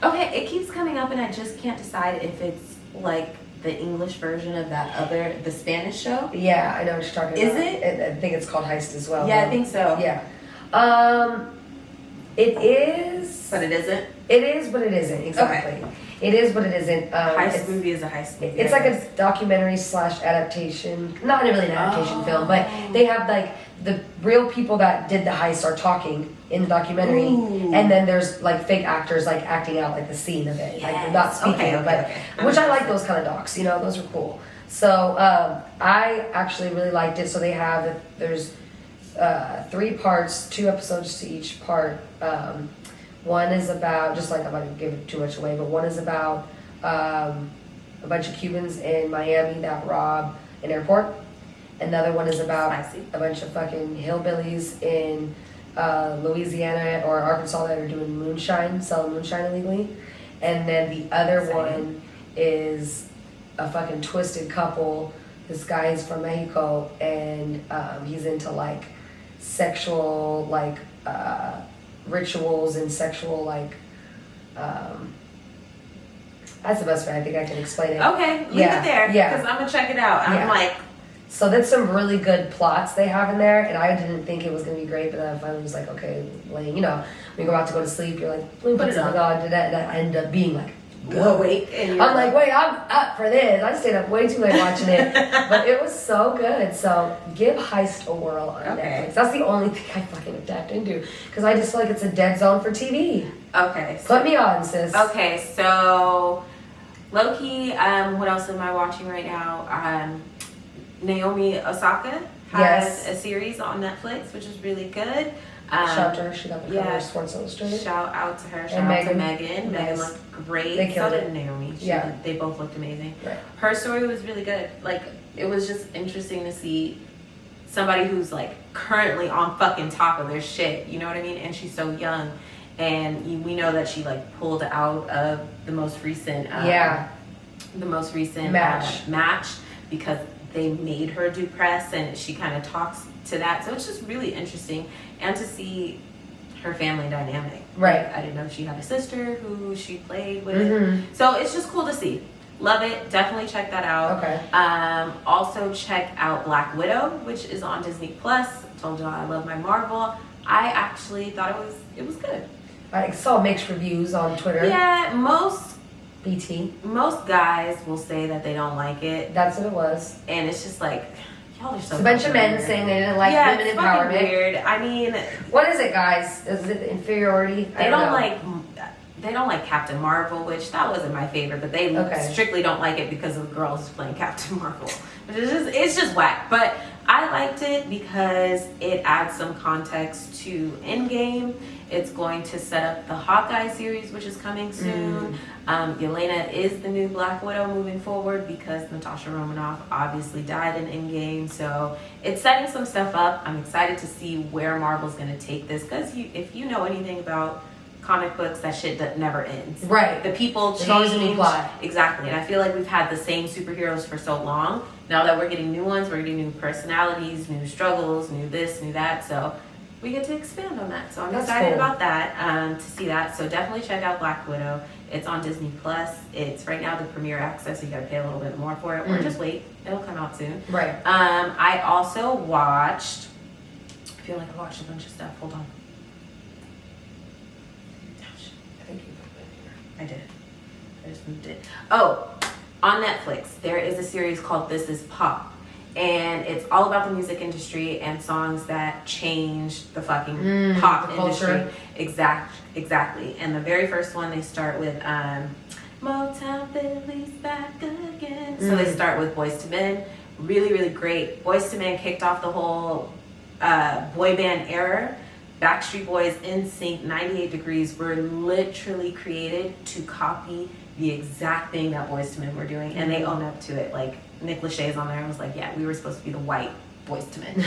Okay, it keeps coming up, and I just can't decide if it's like the English version of the Spanish show. Yeah, I know what you're talking Is about. it? I think it's called Heist as well. Yeah, though. I think so. Yeah. It is. But it isn't. It is, but it isn't. Exactly. It is, but it isn't. Heist movie is a heist movie. It's like a documentary / adaptation. Not really an adaptation film, but they have like the real people that did the heist are talking in the documentary, and then there's like fake actors like acting out like the scene of it, like they're not speaking, which I like those kind of docs. Those are cool. So I actually really liked it. So there's 3 parts, 2 episodes to each part. One is about, just like I'm not gonna give too much away, but one is about a bunch of Cubans in Miami that rob an airport. Another one is about a bunch of fucking hillbillies in Louisiana or Arkansas that are doing selling moonshine illegally. And then the other one is a fucking twisted couple. This guy is from Mexico, and he's into like sexual rituals and sexual that's the best way I think I can explain it. Okay, leave it there, yeah, because I'm gonna check it out. I'm like, so that's some really good plots they have in there, and I didn't think it was gonna be great, but then I finally was like, okay, when you go to sleep, you're like, let me put something on, and I ended up being like, awake, and I'm like, wait, I'm up for this. I stayed up way too late watching it, but it was so good. So give Heist a whirl on Netflix. That's the only thing I fucking tapped into, because I just feel like it's a dead zone for TV. Okay, Put me on, sis. Okay, so Loki. What else am I watching right now? Naomi Osaka has a series on Netflix, which is really good. Shout to her. She got the cover of Sports Illustrated. Shout out to her. And Shout out to Megan. Megan looked great. They killed so it. did Naomi. They both looked amazing. Right. Her story was really good. Like, it was just interesting to see somebody who's like currently on fucking top of their shit. You know what I mean? And she's so young. and we know that she like pulled out of the most recent match because they made her do press, and she kind of talks to that. So it's just really interesting, and to see her family dynamic. Right. Like, I didn't know she had a sister who she played with. So it's just cool to see. Love it. Definitely check that out. Okay. Also check out Black Widow, which is on Disney Plus. Told y'all I love my Marvel. I actually thought it was good. I saw mixed reviews on Twitter. Yeah, most guys will say that they don't like it. That's what it was. And it's just like, y'all are so. It's a bunch of men weird. saying they didn't like women it's empowerment. fucking weird. I mean, what is it, guys? Is it inferiority? They don't like Captain Marvel, which that wasn't my favorite, but they strictly don't like it because of girls playing Captain Marvel. It's just whack. But I liked it because it adds some context to Endgame. It's going to set up the Hawkeye series, which is coming soon. Yelena is the new Black Widow moving forward because Natasha Romanoff obviously died in Endgame. So it's setting some stuff up. I'm excited to see where Marvel's going to take this, because if you know anything about comic books, that shit that never ends. Right. The people change. There's always a new plot. Exactly. And I feel like we've had the same superheroes for so long. Now that we're getting new ones, we're getting new personalities, new struggles, new this, new that. So we get to expand on that. So I'm excited about that, to see that. So definitely check out Black Widow. It's on Disney Plus. It's right now the premiere access, so you gotta pay a little bit more for it. Or just wait. It'll come out soon. Right. I also watched, I feel like I watched a bunch of stuff. Hold on. I did. I just moved it. Oh, on Netflix, there is a series called This Is Pop. And it's all about the music industry and songs that changed the fucking pop industry. Exactly. And the very first one, they start with Motown Philly's back again. So they start with Boyz II Men. Really, really great. Boyz II Men kicked off the whole boy band era. Backstreet Boys, NSYNC, 98 Degrees were literally created to copy the exact thing that Boyz II Men were doing, and they own up to it. Like, Nick Lachey's on there and was like, yeah, we were supposed to be the white Boyz II Men.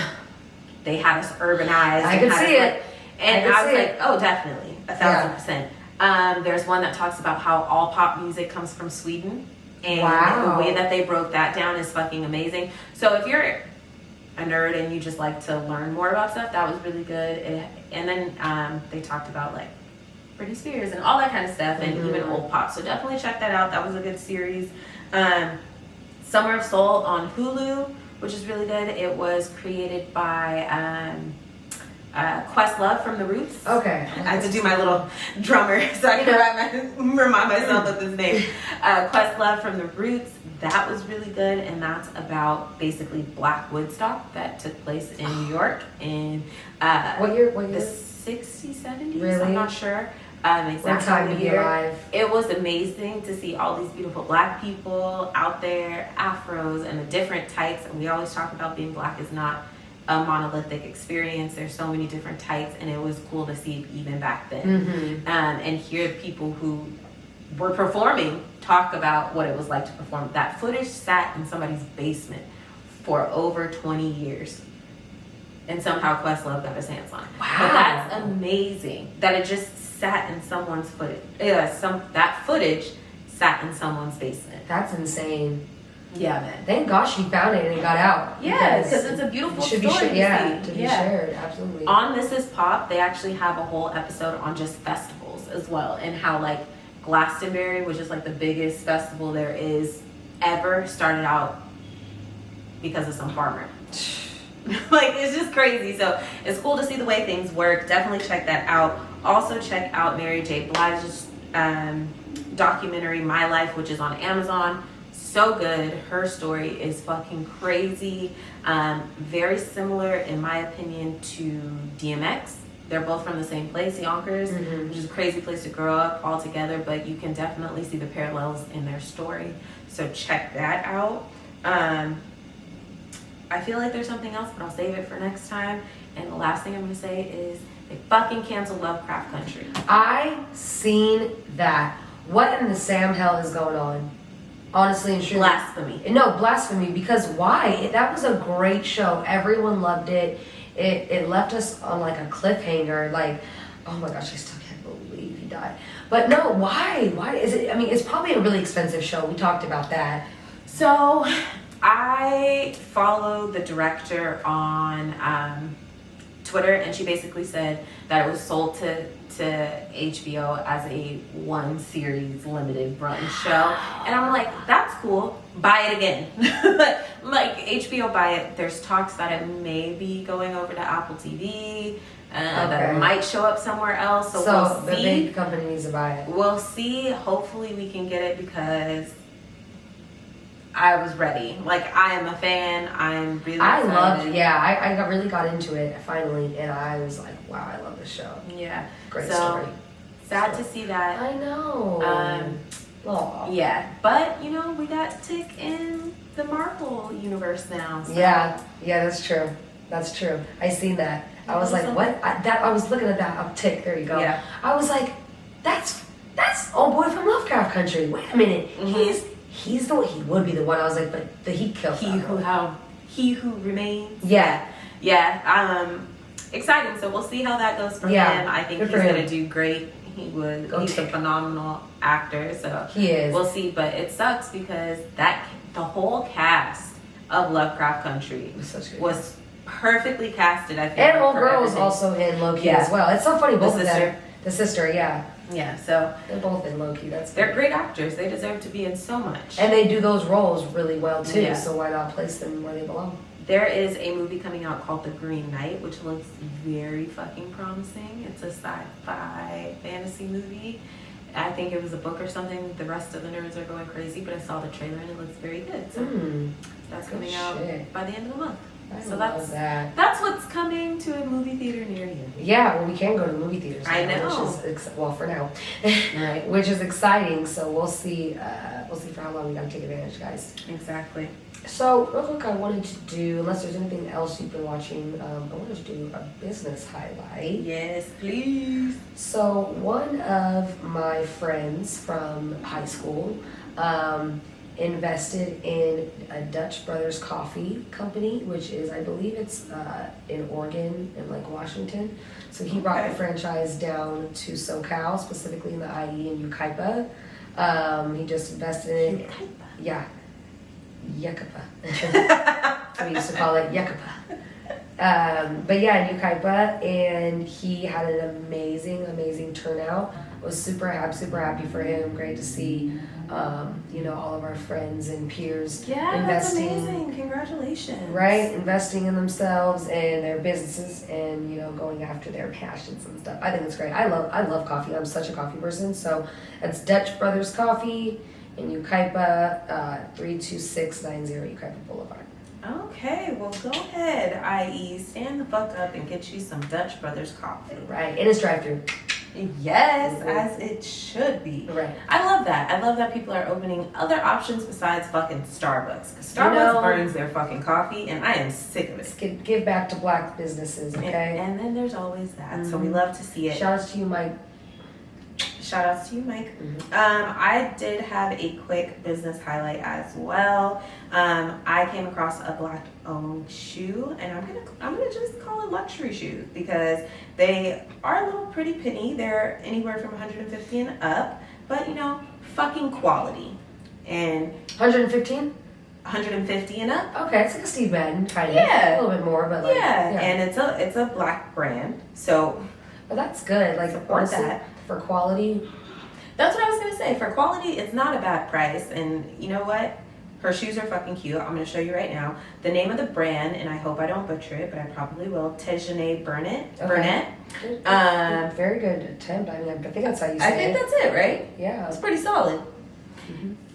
They had us urbanized. I could see it. And I was like, oh, definitely, 1,000%. There's one that talks about how all pop music comes from Sweden, and the way that they broke that down is fucking amazing. So if you're a nerd and you just like to learn more about stuff, that was really good. And then they talked about like Britney Spears and all that kind of stuff, and even old pop. So definitely check that out. That was a good series. Summer of Soul on Hulu, which is really good. It was created by Questlove from The Roots. Okay. I had to do my little drummer so I can remind myself of his name. Questlove from The Roots. That was really good, and that's about basically Black Woodstock that took place in New York in What year? the 60s, 70s. Really? I'm not sure. What time to be alive. It was amazing to see all these beautiful Black people out there, afros and the different types. And we always talk about being Black is not a monolithic experience. There's so many different types, and it was cool to see even back then. And hear people who were performing talk about what it was like to perform. That footage sat in somebody's basement for over 20 years. And somehow Questlove got his hands on it. Wow. But that's amazing that it just sat in someone's footage. That footage sat in someone's basement. That's insane. Yeah, man. Thank gosh she found it and it got out. Yeah, because it's a beautiful story to see. To be shared, absolutely. On This Is Pop, they actually have a whole episode on just festivals as well, and how like Glastonbury, which is like the biggest festival there is ever, started out because of some farmer. Like, it's just crazy. So it's cool to see the way things work. Definitely check that out. Also check out Mary J. Blige's documentary My Life, which is on Amazon. So good. Her story is fucking crazy. Very similar, in my opinion, to DMX. They're both from the same place, Yonkers, which is a crazy place to grow up all together, but you can definitely see the parallels in their story. So check that out. I feel like there's something else, but I'll save it for next time. And the last thing I'm gonna say is they fucking canceled Lovecraft Country. I seen that. What in the Sam hell is going on? Honestly and truly. Blasphemy. No, blasphemy, because why? That was a great show. Everyone loved it. It left us on like a cliffhanger. Like, oh my gosh, I still can't believe died. But no, why? Why is it? I mean, it's probably a really expensive show. We talked about that. So I follow the director on Twitter, and she basically said that it was sold to HBO as a one series limited brunch show, and I'm like, that's cool, buy it again. Like HBO, buy it. There's talks that it may be going over to Apple TV, that it might show up somewhere else, so we'll the see. big company needs to buy it. We'll see. Hopefully we can get it, because I was ready. Like, I am a fan. I'm really excited. I really got into it finally, and I was like, wow, I love this show. Yeah. Great so, story. Sad to see that. I know. Aw. Yeah, but you know, we got Tick in the Marvel universe now. So. Yeah, that's true. That's true. I seen that. I was like, what? I was looking at that uptick. There you go. Yeah. I was like, that's old boy from Lovecraft Country. Wait a minute. Mm-hmm. He's the one. He would be the one. I was like, but he killed He who remains. Yeah. Exciting. So we'll see how that goes for Yeah, him. I think good he's for him. gonna do great. He's a phenomenal actor. So He is. We'll see. But it sucks because the whole cast of Lovecraft Country was perfectly casted. I think. And old girl is also in Loki as well. It's so funny. Both of them. The sister, yeah. Yeah, so they're both in Loki. They're great actors. They deserve to be in so much. And they do those roles really well too. Yeah. So why not place them where they belong? There is a movie coming out called The Green Knight, which looks very fucking promising. It's a sci-fi fantasy movie. I think it was a book or something. The rest of the nerds are going crazy, but I saw the trailer and it looks very good. So that's coming out by the end of the month. So that's what's coming to a movie theater near you. Yeah, well, we can go to movie theaters. I know. Which is for now, right? Which is exciting. So we'll see. We'll see for how long we gotta take advantage, guys. Exactly. So real quick, I wanted to do, unless there's anything else you've been watching, I wanted to do a business highlight. Yes, please. So one of my friends from high school invested in a Dutch Brothers Coffee company, which is, I believe it's in Oregon and like Washington. So he brought the franchise down to SoCal, specifically in the IE and Yucaipa. He just invested in it. Yeah. Yucaipa. We used to call it Yucaipa. But yeah, in Yucaipa, and he had an amazing turnout. I was super happy for him. Great to see, all of our friends and peers investing. That's amazing. Congratulations. Right, investing in themselves and their businesses, and going after their passions and stuff. I think it's great. I love coffee. I'm such a coffee person. So that's Dutch Brothers Coffee in Yucaipa, 32690 Yucaipa Boulevard. Okay, well go ahead, IE. Stand the fuck up and get you some Dutch Brothers coffee. Right, and it's drive-through. Yes, as it should be. Right. I love that. I love that people are opening other options besides fucking Starbucks. Because Starbucks burns their fucking coffee, and I am sick of it. Give back to black businesses, okay? And then there's always that. So we love to see it. Shout outs to you, Mike. Shout outs to you, Mike. I did have a quick business highlight as well. I came across a black-owned shoe, and I'm gonna just call it luxury shoes because they are a little pretty penny. They're anywhere from $150 and up, but fucking quality. And 115? 150 and up. Okay, it's like a Steve Madden kind of. Yeah. A little bit more, but and it's a black brand, so. But that's good. Like support that. For quality. That's what I was gonna say. For quality, it's not a bad price. And you know what? Her shoes are fucking cute. I'm gonna show you right now. The name of the brand, and I hope I don't butcher it, but I probably will. Tejane Burnett. Very good attempt. I mean, I think that's how you say it. I think that's it, right? Yeah. It's pretty solid.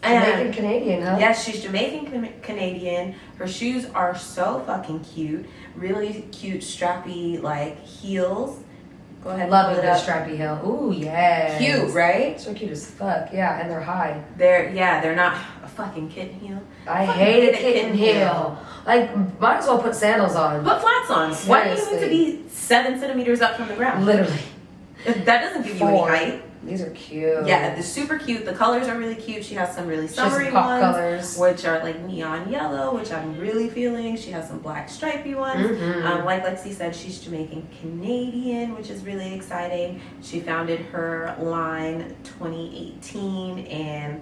Jamaican Canadian, huh? Yes, she's Jamaican Canadian. Her shoes are so fucking cute. Really cute, strappy, like heels. Go ahead. Love a good strappy heel. Ooh, yes. Cute, right? So cute as fuck. Yeah, and they're high. They're not a fucking kitten heel. I hate a kitten heel. Like, might as well put sandals on. Put flats on. Why do you need to be 7 centimeters up from the ground? Literally. That doesn't give you any height. These are cute. Yeah, they're super cute. The colors are really cute. She has some really She has some summery pop ones, colors. which are like neon yellow, which I'm really feeling. She has some black stripy ones. Mhm. Like Lexie said, she's Jamaican Canadian, which is really exciting. She founded her line 2018, and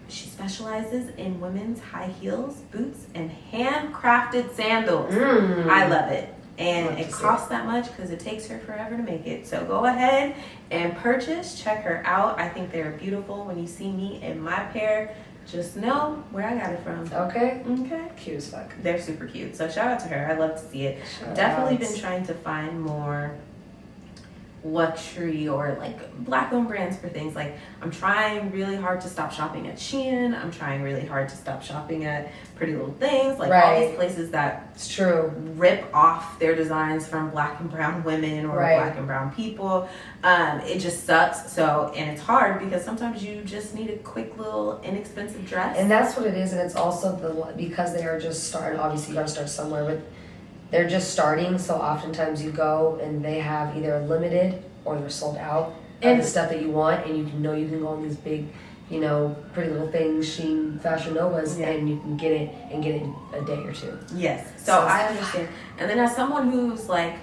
she specializes in women's high heels, boots, and handcrafted sandals. I love it. And it costs that much because it takes her forever to make it. So go ahead and purchase. Check her out. I think they're beautiful. When you see me in my pair, just know where I got it from. Okay. Okay. Cute as fuck. They're super cute. So shout out to her. I love to see it. Shout Definitely outs. been trying to find more luxury or like black owned brands for things. Like I'm trying really hard to stop shopping at Shein. I'm trying really hard to stop shopping at Pretty Little Things. Like all these places that It's true. rip off their designs from black and brown women or black and brown people. It just sucks. So, and it's hard because sometimes you just need a quick little inexpensive dress. And that's what it is, and it's also because they are just starting. Obviously, you gotta start somewhere, but they're just starting. So oftentimes you go and they have either limited or they're sold out of the stuff that you want, and you can go on these big, Pretty Little Things, Shein, Fashion Novas, and you can get it a day or two. Yes. So I understand. And then as someone who's like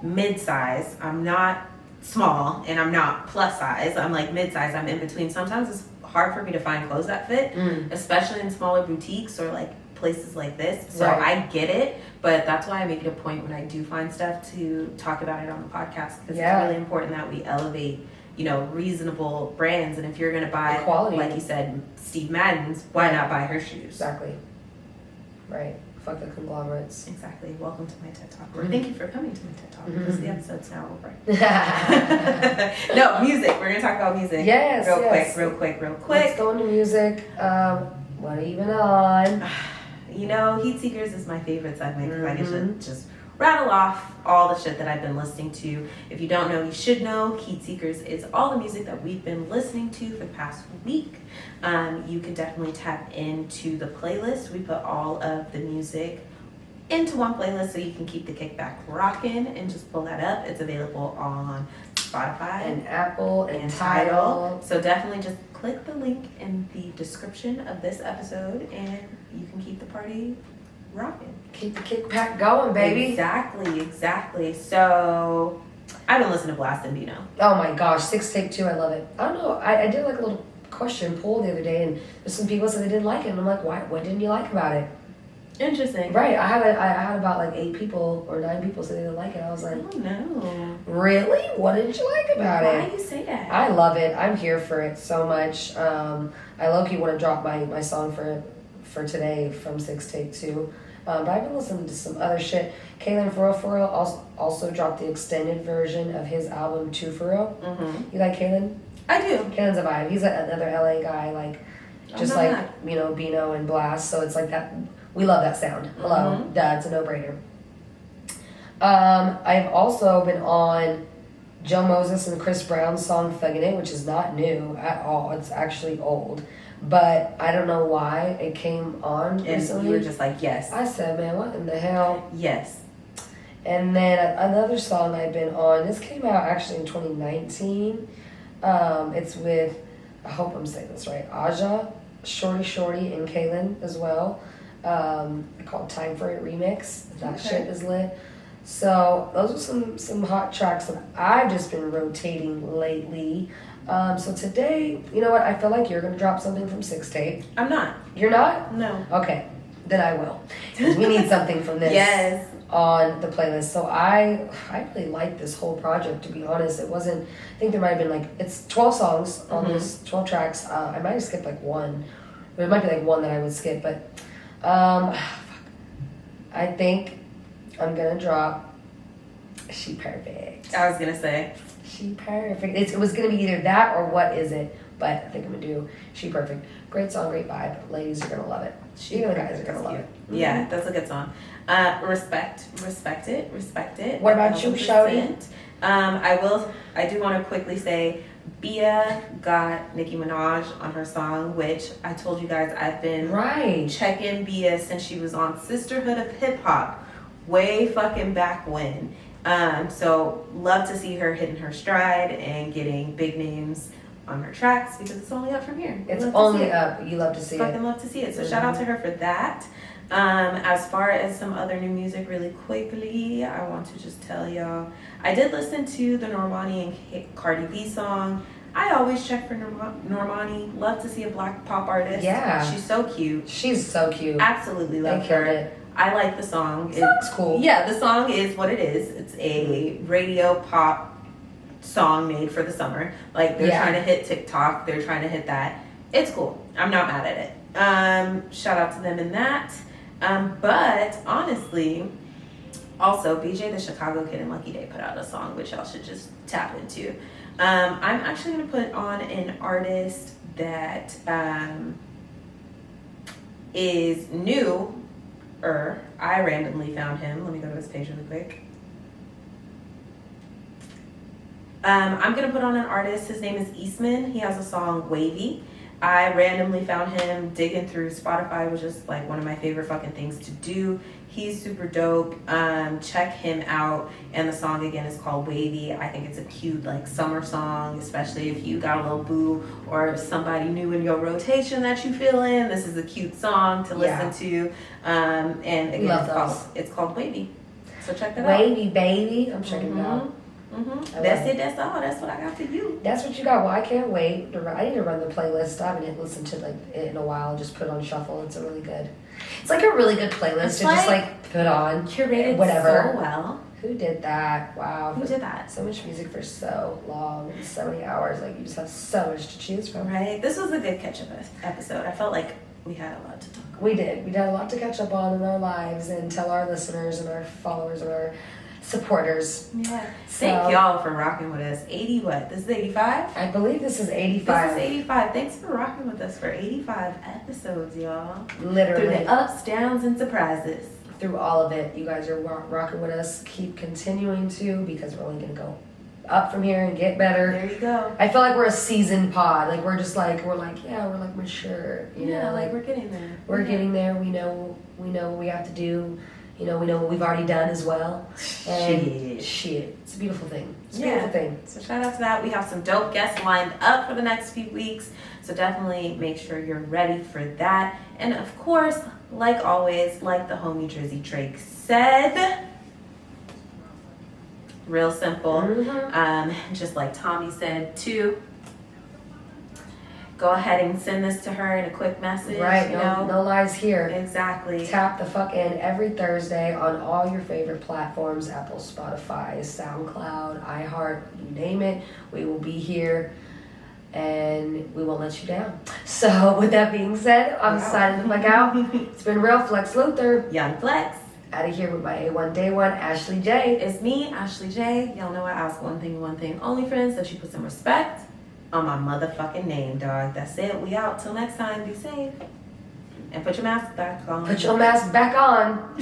mid-size, I'm not small and I'm not plus size. I'm like mid-size. I'm in between. Sometimes it's hard for me to find clothes that fit, especially in smaller boutiques or like places like this. So I get it, but that's why I make it a point when I do find stuff to talk about it on the podcast, because it's really important that we elevate, reasonable brands. And if you're going to buy, quality, like you said, Steve Madden's, why not buy her shoes? Exactly. Right. Fuck the conglomerates. Exactly. Welcome to my TED Talk. Or thank you for coming to my TED Talk, because the episode's now over. No, music. We're going to talk about music. Yes. Real quick. Let's go into music. What are you even on? Heat Seekers is my favorite segment because I get to just rattle off all the shit that I've been listening to. If you don't know, you should know. Heat Seekers is all the music that we've been listening to for the past week. You can definitely tap into the playlist. We put all of the music into one playlist so you can keep the kickback rocking and just pull that up. It's available on Spotify and Apple and Tidal. So definitely just click the link in the description of this episode and you can keep the party rocking. Keep the kickback going, baby. Exactly. So I've been listening to Blast and Dino. Oh my gosh, 6 Take 2, I love it. I don't know, I did like a little question poll the other day, and there's some people said they didn't like it, and I'm like, why? What didn't you like about it? Interesting. Right, I had about like 8 people or 9 people say they didn't like it. I was like, oh no. Really? What didn't you like about it? Why do you say that? I love it. I'm here for it so much. I low-key want to drop my song for today from 6 Take 2. But I've been listening to some other shit. Kalen For Real also dropped the extended version of his album 2 For Real. Mm-hmm. You like Kalen? I do. Kalen's a vibe. He's another LA guy, like just like Bino and Blast. So it's like that. We love that sound. Hello, duh, it's a no-brainer. I've also been on Joe Moses and Chris Brown's song "Thuggin' It," which is not new at all. It's actually old. But I don't know why it came on recently. And you were just like, yes. I said, man, what in the hell? Yes. And then another song I've been on, this came out actually in 2019. It's with, I hope I'm saying this right, Aja, Shorty, and Kaylin as well. Called Time For It Remix. That shit is lit. So those are some hot tracks that I've just been rotating lately. So today, you know what? I feel like you're going to drop something from 6 Tape. I'm not. You're not? No. Okay. Then I will. 'Cause we need something from this. Yes. On the playlist. So I really like this whole project, to be honest. It wasn't, I think there might have been it's 12 songs on this, 12 tracks. I might have skipped like one. There might be like one that I would skip, but I think I'm gonna drop She Perfect. I was gonna say She Perfect. It was gonna be either that or What Is It, but I think I'm gonna do She Perfect. Great song, great vibe. Ladies are gonna love it. Even the guys are gonna love it. Yeah, that's a good song. Respect it. What about you, Shouty? I do want to quickly say, Bia got Nicki Minaj on her song, which I told you guys I've been checking Bia since she was on Sisterhood of Hip Hop, way fucking back when. So love to see her hitting her stride and getting big names on her tracks because it's only up from here. It's only up. You love to see Fucking it. love to see it. So shout out to her for that. As far as some other new music really quickly, I want to just tell y'all, I did listen to the Normani and Cardi B song. I always check for Normani. Love to see a black pop artist. Yeah. She's so cute. She's so cute. Absolutely love They killed her. it. I like the song. It's cool. Yeah, the song is what it is. It's a radio pop song made for the summer. Like they're trying to hit TikTok. They're trying to hit that. It's cool. I'm not mad at it. Shout out to them in that. But honestly, also BJ the Chicago Kid and Lucky Day put out a song which y'all should just tap into. I'm actually gonna put on an artist that is new. I randomly found him. Let me go to his page really quick. I'm gonna put on an artist. His name is Eastman. He has a song Wavy. I randomly found him digging through Spotify, which is like one of my favorite fucking things to do. He's super dope. Check him out. And the song again is called Wavy. I think it's a cute like summer song, especially if you got a little boo or somebody new in your rotation that you feel in. This is a cute song to listen to. And again, it's called Wavy. So check that out. Wavy, baby. I'm checking it out. That's it. That's all. That's what I got for you. That's what you got. Well, I can't wait. I need to run the playlist. I haven't listened to like it in a while. Just put on shuffle. It's a really good. It's like a really good playlist It's to just like put on. Curated whatever. so well. Who did that? Wow. Who did that? So much music for so long, so many hours. Like you just have so much to choose from. Right. This was a good catch-up episode. I felt like we had a lot to talk about. We did. We had a lot to catch up on in our lives and tell our listeners and our followers and our supporters. Yeah. Thank y'all for rocking with us. 80 what? This is 85? I believe this is 85. This is 85. Thanks for rocking with us for 85 episodes, y'all. Literally. Through the ups, downs, and surprises. Through all of it, you guys are rocking with us. Keep continuing to, because we're only going to go up from here and get better. There you go. I feel like we're a seasoned pod. Like we're like mature. You know, like we're getting there. We're getting there. We know what we have to do. You know, we know what we've already done as well. And shit. It's a beautiful thing. It's a beautiful thing. So shout out to that. We have some dope guests lined up for the next few weeks. So definitely make sure you're ready for that. And of course, like always, like the homie Drizzy Drake said, real simple. Just like Tommy said too. Go ahead and send this to her in a quick message. Right, you know? no lies here. Exactly. Tap the fuck in every Thursday on all your favorite platforms, Apple, Spotify, SoundCloud, iHeart, you name it. We will be here and we won't let you down. So with that being said, I'm signing the fuck out. It's been real. Flex Luther. Young Flex. Out of here with my A1 Day 1, Ashley J. It's me, Ashley J. Y'all know I ask one thing only, friends, that you put some respect on my motherfucking name, dog. That's it. We out. Till next time. Be safe. And put your mask back on. Put your mask back on.